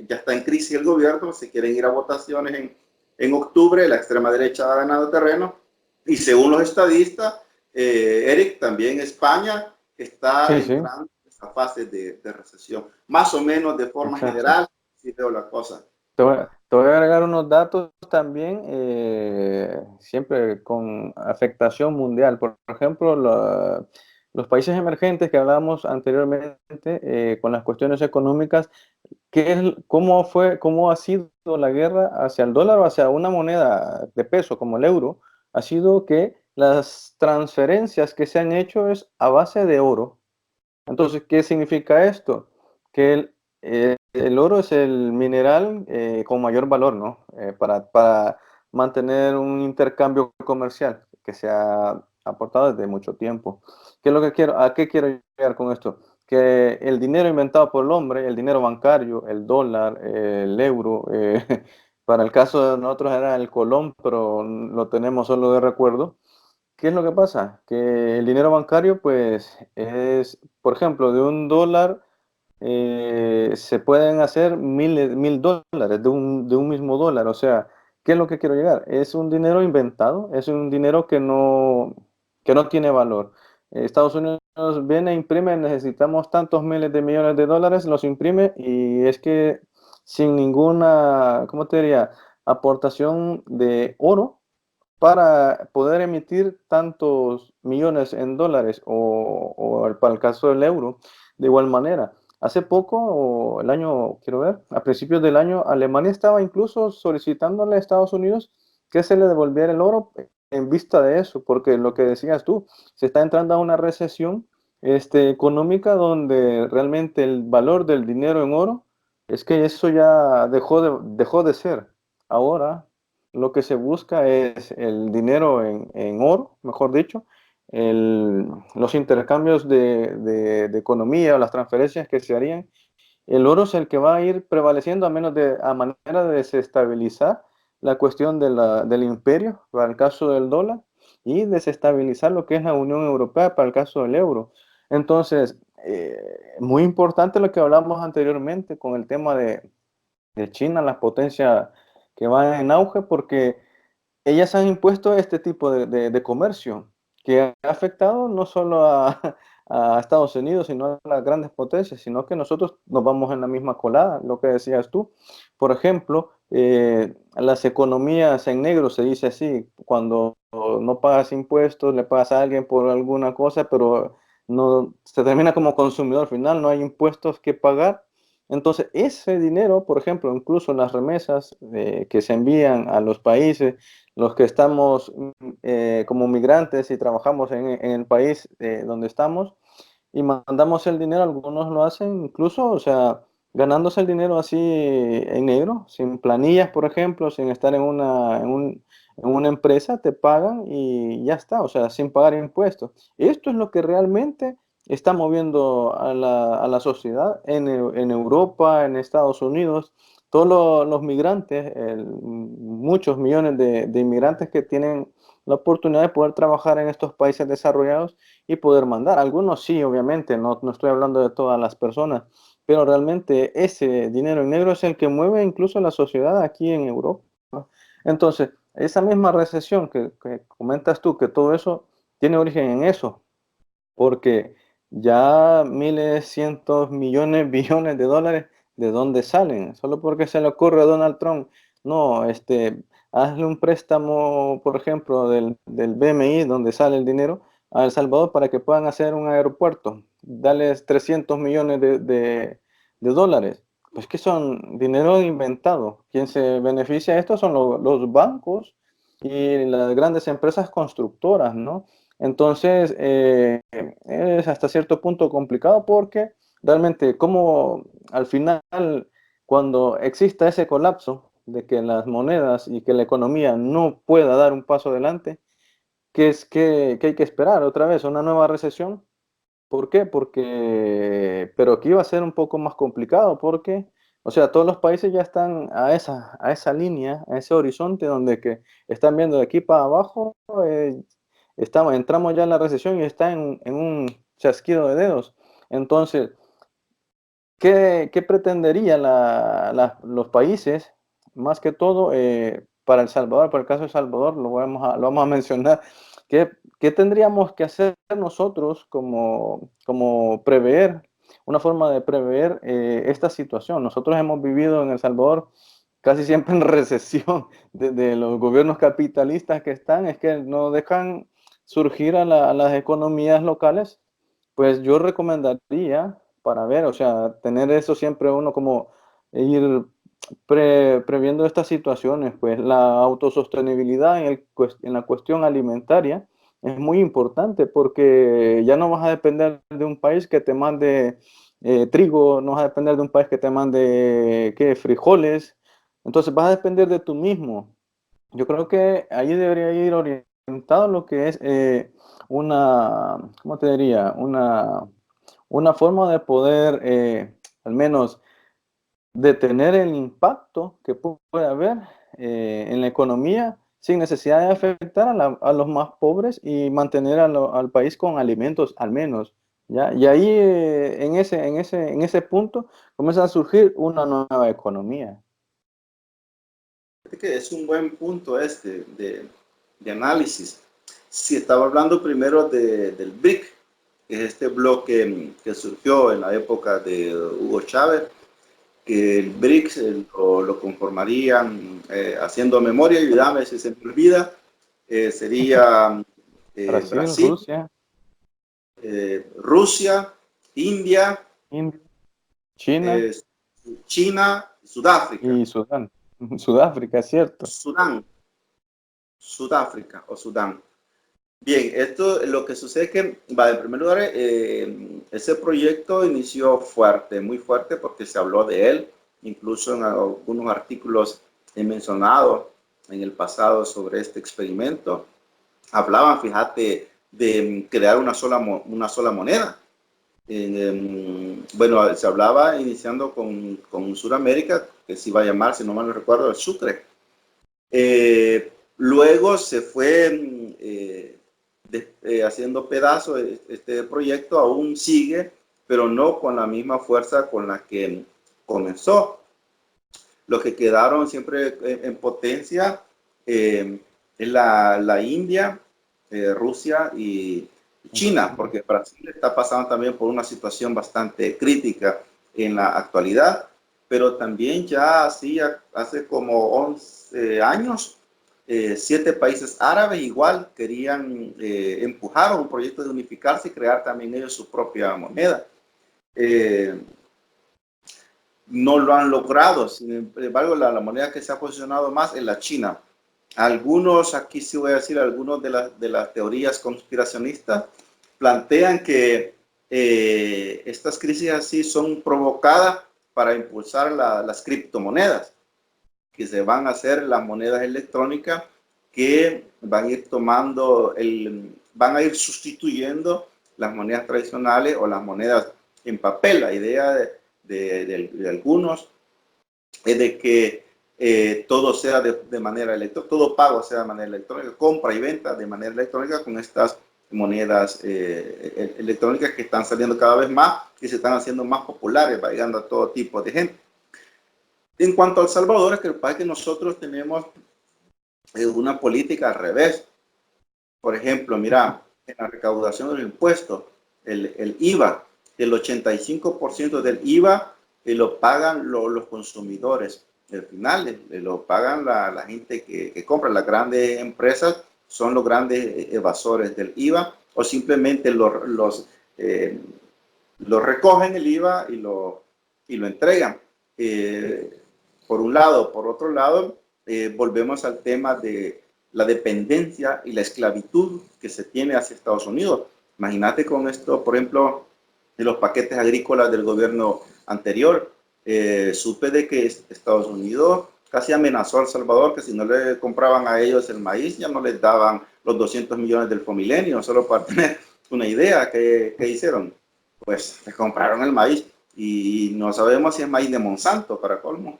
ya está en crisis el gobierno, se quieren ir a votaciones en octubre, la extrema derecha ha ganado terreno, y según los estadistas, Eric, también España está entrando en esa fase de recesión. Más o menos de forma general, sí veo la cosa. Te voy a agregar unos datos también, siempre con afectación mundial. Por ejemplo, los países emergentes que hablábamos anteriormente, con las cuestiones económicas, cómo ha sido la guerra hacia el dólar o hacia una moneda de peso como el euro? Ha sido que las transferencias que se han hecho es a base de oro. Entonces, ¿qué significa esto? Que el oro es el mineral con mayor valor, ¿no? Para mantener un intercambio comercial que se ha aportado desde mucho tiempo. ¿A qué quiero llegar con esto? Que el dinero inventado por el hombre, el dinero bancario, el dólar, el euro, para el caso de nosotros era el colón, pero lo tenemos solo de recuerdo. ¿Qué es lo que pasa? Que el dinero bancario, pues, es, por ejemplo, de un dólar se pueden hacer mil dólares de un mismo dólar. O sea, ¿qué es lo que quiero llegar? Es un dinero inventado, es un dinero que no tiene valor. Estados Unidos viene, imprime, necesitamos tantos miles de millones de dólares, los imprime y es que sin ninguna, ¿cómo te diría? Aportación de oro para poder emitir tantos millones en dólares para el caso del euro, de igual manera. Hace poco, o el año, quiero ver, a principios del año, Alemania estaba incluso solicitándole a Estados Unidos que se le devolviera el oro en vista de eso, porque lo que decías tú, se está entrando a una recesión económica donde realmente el valor del dinero en oro es que eso ya dejó de ser. Ahora lo que se busca es el dinero en oro, mejor dicho, los intercambios de economía o las transferencias que se harían. El oro es el que va a ir prevaleciendo a manera de desestabilizar la cuestión del imperio para el caso del dólar y desestabilizar lo que es la Unión Europea para el caso del euro. Entonces, muy importante lo que hablamos anteriormente con el tema de China, las potencias que van en auge, porque ellas han impuesto este tipo de comercio que ha afectado no solo a Estados Unidos, sino a las grandes potencias, sino que nosotros nos vamos en la misma colada, lo que decías tú. Por ejemplo, las economías en negro se dice así, cuando no pagas impuestos, le pagas a alguien por alguna cosa, pero no se termina como consumidor final, no hay impuestos que pagar. Entonces, ese dinero, por ejemplo, incluso las remesas que se envían a los países, los que estamos como migrantes y trabajamos en el país donde estamos y mandamos el dinero, algunos lo hacen incluso, o sea, ganándose el dinero así en negro, sin planillas, por ejemplo, sin estar en una empresa, te pagan y ya está, o sea, sin pagar impuestos. Esto es lo que realmente está moviendo a la sociedad en Europa, en Estados Unidos. Todos los migrantes, muchos millones de inmigrantes que tienen la oportunidad de poder trabajar en estos países desarrollados y poder mandar. Algunos sí, obviamente, no estoy hablando de todas las personas, pero realmente ese dinero en negro es el que mueve incluso la sociedad aquí en Europa. Entonces, esa misma recesión que comentas tú, que todo eso tiene origen en eso, porque ya miles, cientos, millones, billones de dólares, ¿de dónde salen? Solo porque se le ocurre a Donald Trump, no, hazle un préstamo, por ejemplo, del BMI, donde sale el dinero, a El Salvador para que puedan hacer un aeropuerto. Dales 300 millones de dólares. Pues que son dinero inventado. Quien se beneficia de esto son los bancos y las grandes empresas constructoras, ¿no? Entonces, es hasta cierto punto complicado porque realmente como al final, cuando exista ese colapso de que las monedas y que la economía no pueda dar un paso adelante, ¿qué hay que esperar? ¿Otra vez una nueva recesión? ¿Por qué? Pero aquí va a ser un poco más complicado porque, o sea, todos los países ya están a esa línea, a ese horizonte donde que están viendo de aquí para abajo, entramos ya en la recesión y está en un chasquido de dedos. Entonces, ¿qué pretendería los países, más que todo, para El Salvador, para el caso de El Salvador, lo vamos a mencionar? ¿Qué tendríamos que hacer nosotros como prever, una forma de prever esta situación? Nosotros hemos vivido en El Salvador casi siempre en recesión de los gobiernos capitalistas que están, es que no dejan surgir a las economías locales. Pues yo recomendaría para ver, o sea, tener eso siempre uno como ir previendo estas situaciones, pues la autosostenibilidad en la cuestión alimentaria es muy importante porque ya no vas a depender de un país que te mande trigo, no vas a depender de un país que te mande, ¿qué? Frijoles, entonces vas a depender de tú mismo. Yo creo que ahí debería ir orientado lo que es ¿cómo te diría? Una forma de poder al menos detener el impacto que puede haber en la economía sin necesidad de afectar a los más pobres y mantener al país con alimentos al menos, ¿ya? Y ahí en ese, en ese punto comienza a surgir una nueva economía. que es un buen punto de análisis. Si estaba hablando primero del BRIC, que es este bloque que surgió en la época de Hugo Chávez, que el BRICS lo conformarían, haciendo memoria, ayúdame si se me olvida, sería Brasil, Brasil, Rusia, Rusia, India, India, China China, Sudáfrica. y Sudán. Sudáfrica, es cierto. Sudáfrica o Sudán. Bien, esto lo que sucede es que, en primer lugar, ese proyecto inició fuerte, muy fuerte, porque se habló de él, incluso en algunos artículos he mencionado en el pasado sobre este experimento. Hablaban, fíjate, de crear una sola moneda. Bueno, se hablaba iniciando con Sudamérica, que se iba a llamar, si no mal no recuerdo, el Sucre. Luego se fue haciendo pedazos. Este proyecto aún sigue, pero no con la misma fuerza con la que comenzó. Los que quedaron siempre en potencia es la India, Rusia y China, porque Brasil está pasando también por una situación bastante crítica en la actualidad, pero también ya hace como 11 años, 7 países árabes igual querían empujar un proyecto de unificarse y crear también ellos su propia moneda. No lo han logrado. Sin embargo, la moneda que se ha posicionado más es la China. Algunos, aquí sí voy a decir, algunos de las teorías conspiracionistas plantean que estas crisis así son provocadas para impulsar las criptomonedas, que se van a hacer las monedas electrónicas que van a ir van a ir sustituyendo las monedas tradicionales o las monedas en papel. La idea de algunos es de que todo sea de manera electrónica, todo pago sea de manera electrónica, compra y venta de manera electrónica con estas monedas electrónicas que están saliendo cada vez más y se están haciendo más populares, va llegando a todo tipo de gente. En cuanto a El Salvador, es que el país que nosotros tenemos una política al revés. Por ejemplo, mira, en la recaudación de los impuestos, el IVA, el 85% del IVA lo pagan los consumidores. Al final lo pagan la gente que compra. Las grandes empresas son los grandes evasores del IVA, o simplemente los recogen el IVA y lo entregan. Por un lado. Por otro lado, volvemos al tema de la dependencia y la esclavitud que se tiene hacia Estados Unidos. Imagínate con esto, por ejemplo, de los paquetes agrícolas del gobierno anterior. Supe de que Estados Unidos casi amenazó a El Salvador que si no le compraban a ellos el maíz, ya no les daban los 200 millones del Fomilenio. Solo para tener una idea, ¿qué hicieron? Pues les compraron el maíz y no sabemos si es maíz de Monsanto, para colmo.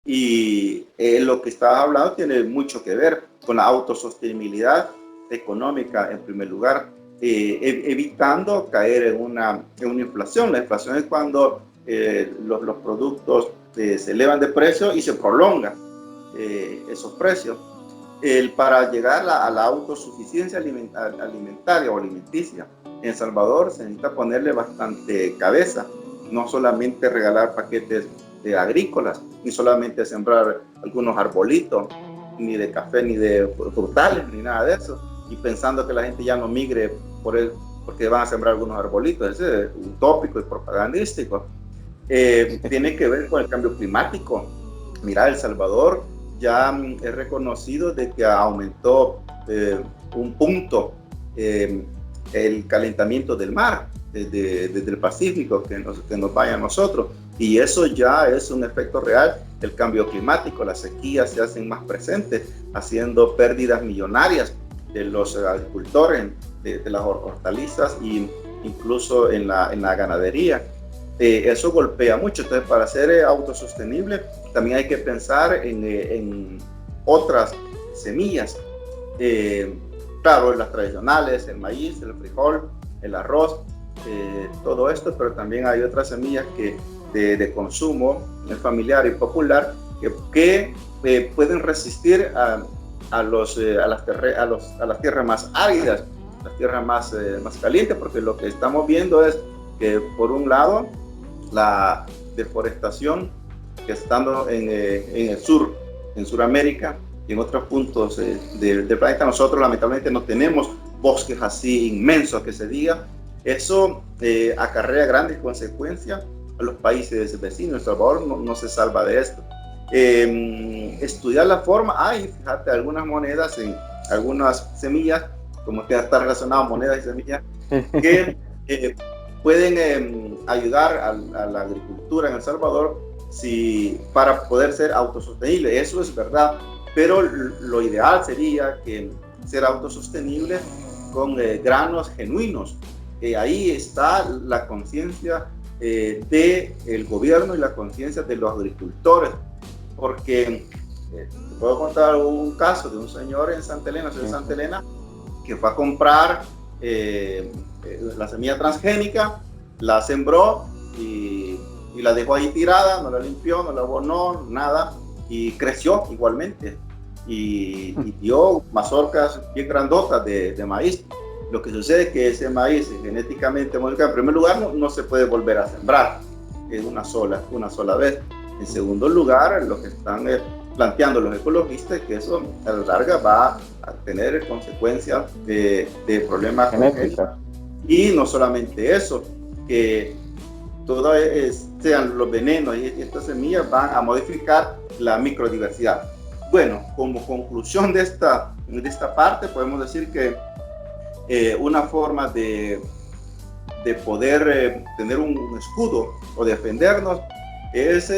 Y lo que estaba hablando tiene mucho que ver con la autosostenibilidad económica en primer lugar, evitando caer en una inflación. La inflación es cuando los productos se elevan de precio y se prolongan esos precios. Para llegar a la autosuficiencia alimentaria o alimenticia en El Salvador se necesita ponerle bastante cabeza, no solamente regalar paquetes agrícolas, ni solamente sembrar algunos arbolitos, ni de café, ni de frutales, ni nada de eso, y pensando que la gente ya no migre porque van a sembrar algunos arbolitos. Ese es utópico y propagandístico. Tiene que ver con el cambio climático. Mira, El Salvador ya es reconocido de que aumentó un punto el calentamiento del mar desde el Pacífico que nos vaya a nosotros, y eso ya es un efecto real del cambio climático. Las sequías se hacen más presentes, haciendo pérdidas millonarias de los agricultores, de las hortalizas e incluso en la ganadería. Eso golpea mucho. Entonces, para ser autosostenible también hay que pensar en otras semillas, claro, las tradicionales, el maíz, el frijol, el arroz, todo esto, pero también hay otras semillas de consumo familiar y popular que pueden resistir a las tierras más áridas, las tierras más calientes, porque lo que estamos viendo es que, por un lado, la deforestación que estando en el sur, en Sudamérica y en otros puntos del planeta, nosotros lamentablemente no tenemos bosques así inmensos que se diga. Eso acarrea grandes consecuencias a los países vecinos. El Salvador no se salva de esto. Estudiar la forma, fíjate, algunas monedas, en algunas semillas, como que está relacionado a monedas y semillas, que pueden ayudar a la agricultura en El Salvador para poder ser autosostenible. Eso es verdad, pero lo ideal sería que ser autosostenible con granos genuinos. Ahí está la conciencia del gobierno y la conciencia de los agricultores, porque te puedo contar un caso de un señor en Santa Elena, soy de Santa Elena, que fue a comprar la semilla transgénica, la sembró y la dejó ahí tirada, no la limpió, no la abonó, nada, y creció igualmente y dio mazorcas bien grandotas de maíz. Lo que sucede es que ese maíz genéticamente modificado, en primer lugar, no se puede volver a sembrar, es una sola vez. En segundo lugar, lo que están planteando los ecologistas es que eso a la larga va a tener consecuencias de problemas genéticos. Y no solamente eso, que todos sean los venenos y estas semillas van a modificar la microdiversidad. Bueno, como conclusión de esta parte, podemos decir que una forma de poder tener un escudo o defendernos es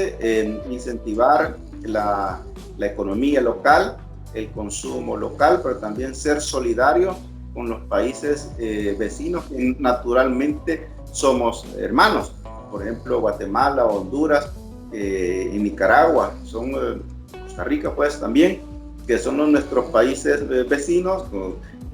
incentivar la economía local, el consumo local, pero también ser solidario con los países vecinos que naturalmente somos hermanos. Por ejemplo, Guatemala, Honduras y Nicaragua, Costa Rica pues también, que son nuestros países vecinos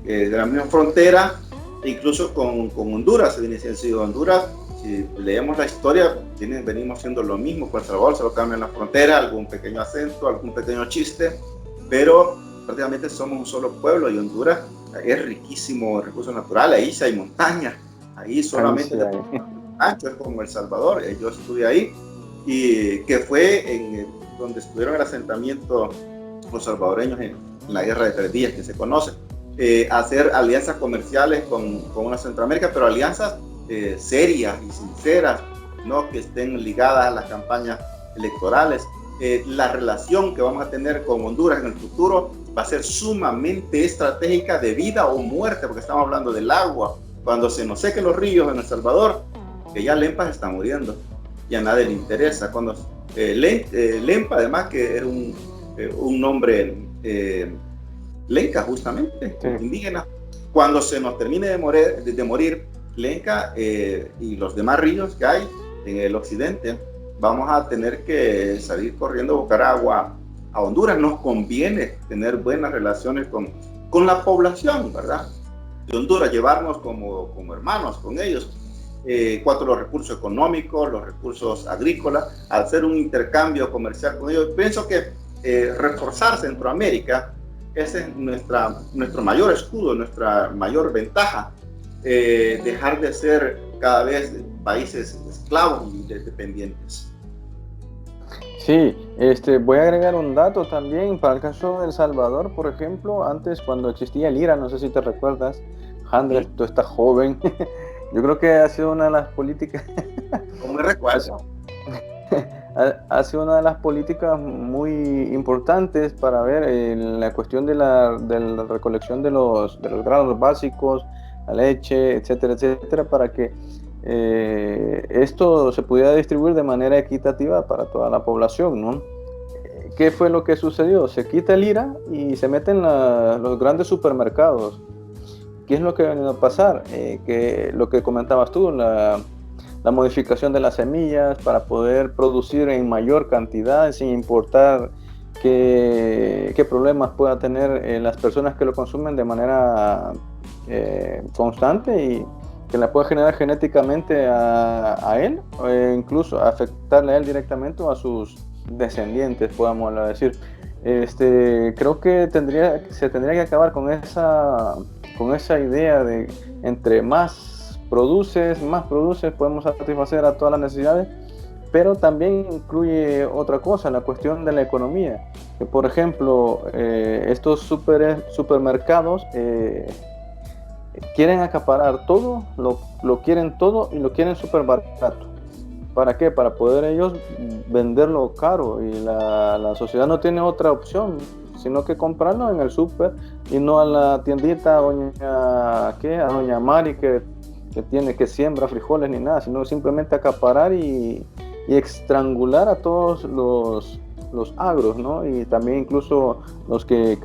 de la misma frontera, incluso con Honduras. Honduras, si leemos la historia, venimos siendo lo mismo con El Salvador, se lo cambian la frontera, algún pequeño acento, algún pequeño chiste, pero prácticamente somos un solo pueblo. Y Honduras es riquísimo en recursos naturales, ahí sí hay montañas, ahí solamente ancho, es como El Salvador. Yo estuve ahí, y que fue donde estuvieron el asentamiento los salvadoreños en la Guerra de 3 días, que se conoce, hacer alianzas comerciales con una Centroamérica, pero alianzas serias y sinceras, no que estén ligadas a las campañas electorales. La relación que vamos a tener con Honduras en el futuro va a ser sumamente estratégica, de vida o muerte, porque estamos hablando del agua. Cuando se nos sequen los ríos en El Salvador, que ya Lempa se está muriendo, ya a nadie le interesa. Cuando Lempa, además, que era un nombre lenca, justamente, sí, indígena, cuando se nos termine de morir Lenca y los demás ríos que hay en el occidente, vamos a tener que salir corriendo a buscar agua a Honduras. Nos conviene tener buenas relaciones con la población, ¿verdad?, de Honduras, llevarnos como hermanos con ellos. Cuanto a los recursos económicos, los recursos agrícolas, hacer un intercambio comercial con ellos. Pienso que reforzar Centroamérica, ese es nuestro mayor escudo, nuestra mayor ventaja. Dejar de ser cada vez países esclavos y dependientes. Sí, voy a agregar un dato también para el caso de El Salvador. Por ejemplo, antes, cuando existía el IRA, no sé si te recuerdas, Andrés, tú estás joven. Yo creo que ha sido una de las políticas. ¿Cómo me recuerdo? Ha sido una de las políticas muy importantes para ver la cuestión de la recolección de los granos básicos, la leche, etcétera, etcétera, para que esto se pudiera distribuir de manera equitativa para toda la población, ¿no? ¿Qué fue lo que sucedió? Se quita el IRA y se meten los grandes supermercados. ¿Qué es lo que ha venido a pasar? Que lo que comentabas tú, la modificación de las semillas para poder producir en mayor cantidad, sin importar qué problemas pueda tener las personas que lo consumen de manera constante, y que la pueda generar genéticamente a él, o incluso afectarle a él directamente o a sus descendientes, podamos decir. Creo que se tendría que acabar con esa idea de entre más produces, podemos satisfacer a todas las necesidades, pero también incluye otra cosa, la cuestión de la economía. Que, por ejemplo, estos supermercados quieren acaparar todo, lo quieren todo y lo quieren súper barato. ¿Para qué? Para poder ellos venderlo caro, y la sociedad no tiene otra opción sino que comprarlo en el súper y no a la tiendita a doña Mari que siembra frijoles ni nada, sino simplemente acaparar y estrangular a todos los agros, ¿no? Y también incluso los que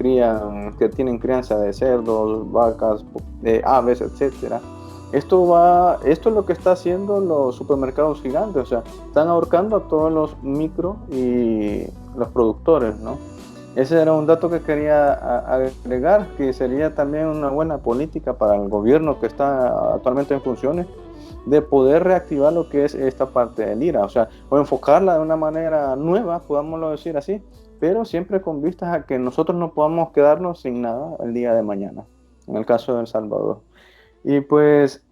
tienen crianza de cerdos, vacas, aves, etcétera. Esto es lo que está haciendo los supermercados gigantes, o sea, están ahorcando a todos los micro y los productores, ¿no? Ese era un dato que quería agregar, que sería también una buena política para el gobierno que está actualmente en funciones, de poder reactivar lo que es esta parte del IRA, o sea, o enfocarla de una manera nueva, podámoslo decir así, pero siempre con vistas a que nosotros no podamos quedarnos sin nada el día de mañana, en el caso de El Salvador. Y pues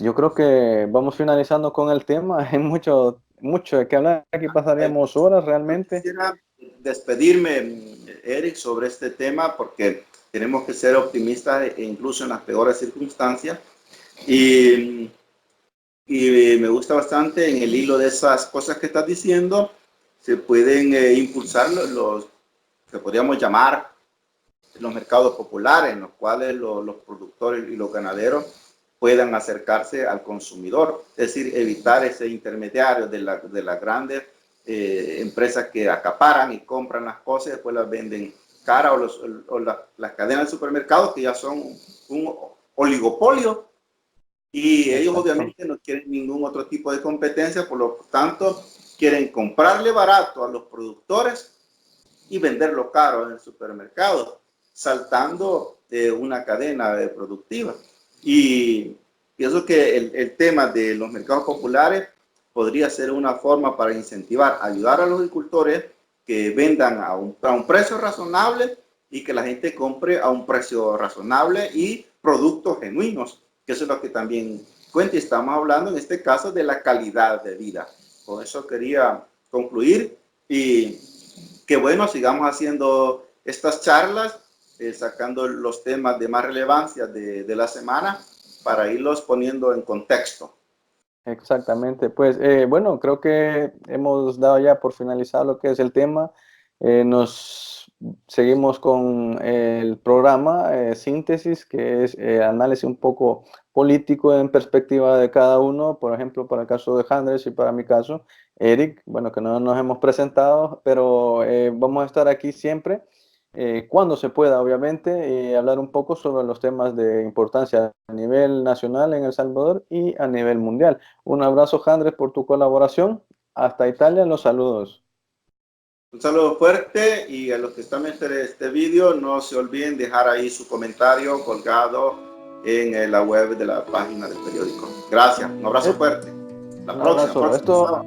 yo creo que vamos finalizando con el tema. Hay mucho de qué hablar. Aquí pasaríamos horas realmente. Quisiera despedirme, Eric, sobre este tema porque tenemos que ser optimistas incluso en las peores circunstancias. Y me gusta bastante en el hilo de esas cosas que estás diciendo. Se pueden impulsar los que podríamos llamar los mercados populares, en los cuales los productores y los ganaderos puedan acercarse al consumidor, es decir, evitar ese intermediario de las grandes empresas que acaparan y compran las cosas y después las venden cara, o las cadenas de supermercados que ya son un oligopolio, y ellos obviamente no quieren ningún otro tipo de competencia, por lo tanto quieren comprarle barato a los productores y venderlo caro en el supermercado, saltando una cadena productiva. Y pienso que el tema de los mercados populares podría ser una forma para incentivar, ayudar a los agricultores que vendan a un precio razonable y que la gente compre a un precio razonable y productos genuinos, que eso es lo que también cuenta, y estamos hablando en este caso de la calidad de vida. Con eso quería concluir, y que bueno, sigamos haciendo estas charlas, sacando los temas de más relevancia de la semana para irlos poniendo en contexto. Exactamente, pues bueno, creo que hemos dado ya por finalizado lo que es el tema. Nos seguimos con el programa Síntesis, que es análisis un poco político en perspectiva de cada uno, por ejemplo, para el caso de Andrés y para mi caso, Eric, bueno, que no nos hemos presentado, pero vamos a estar aquí siempre. Cuando se pueda, obviamente, hablar un poco sobre los temas de importancia a nivel nacional en El Salvador y a nivel mundial. Un abrazo, Andrés, por tu colaboración. Hasta Italia, los saludos. Un saludo fuerte, y a los que están viendo este video, no se olviden dejar ahí su comentario colgado en la web de la página del periódico. Gracias, un abrazo fuerte. La Un próxima. abrazo. Esto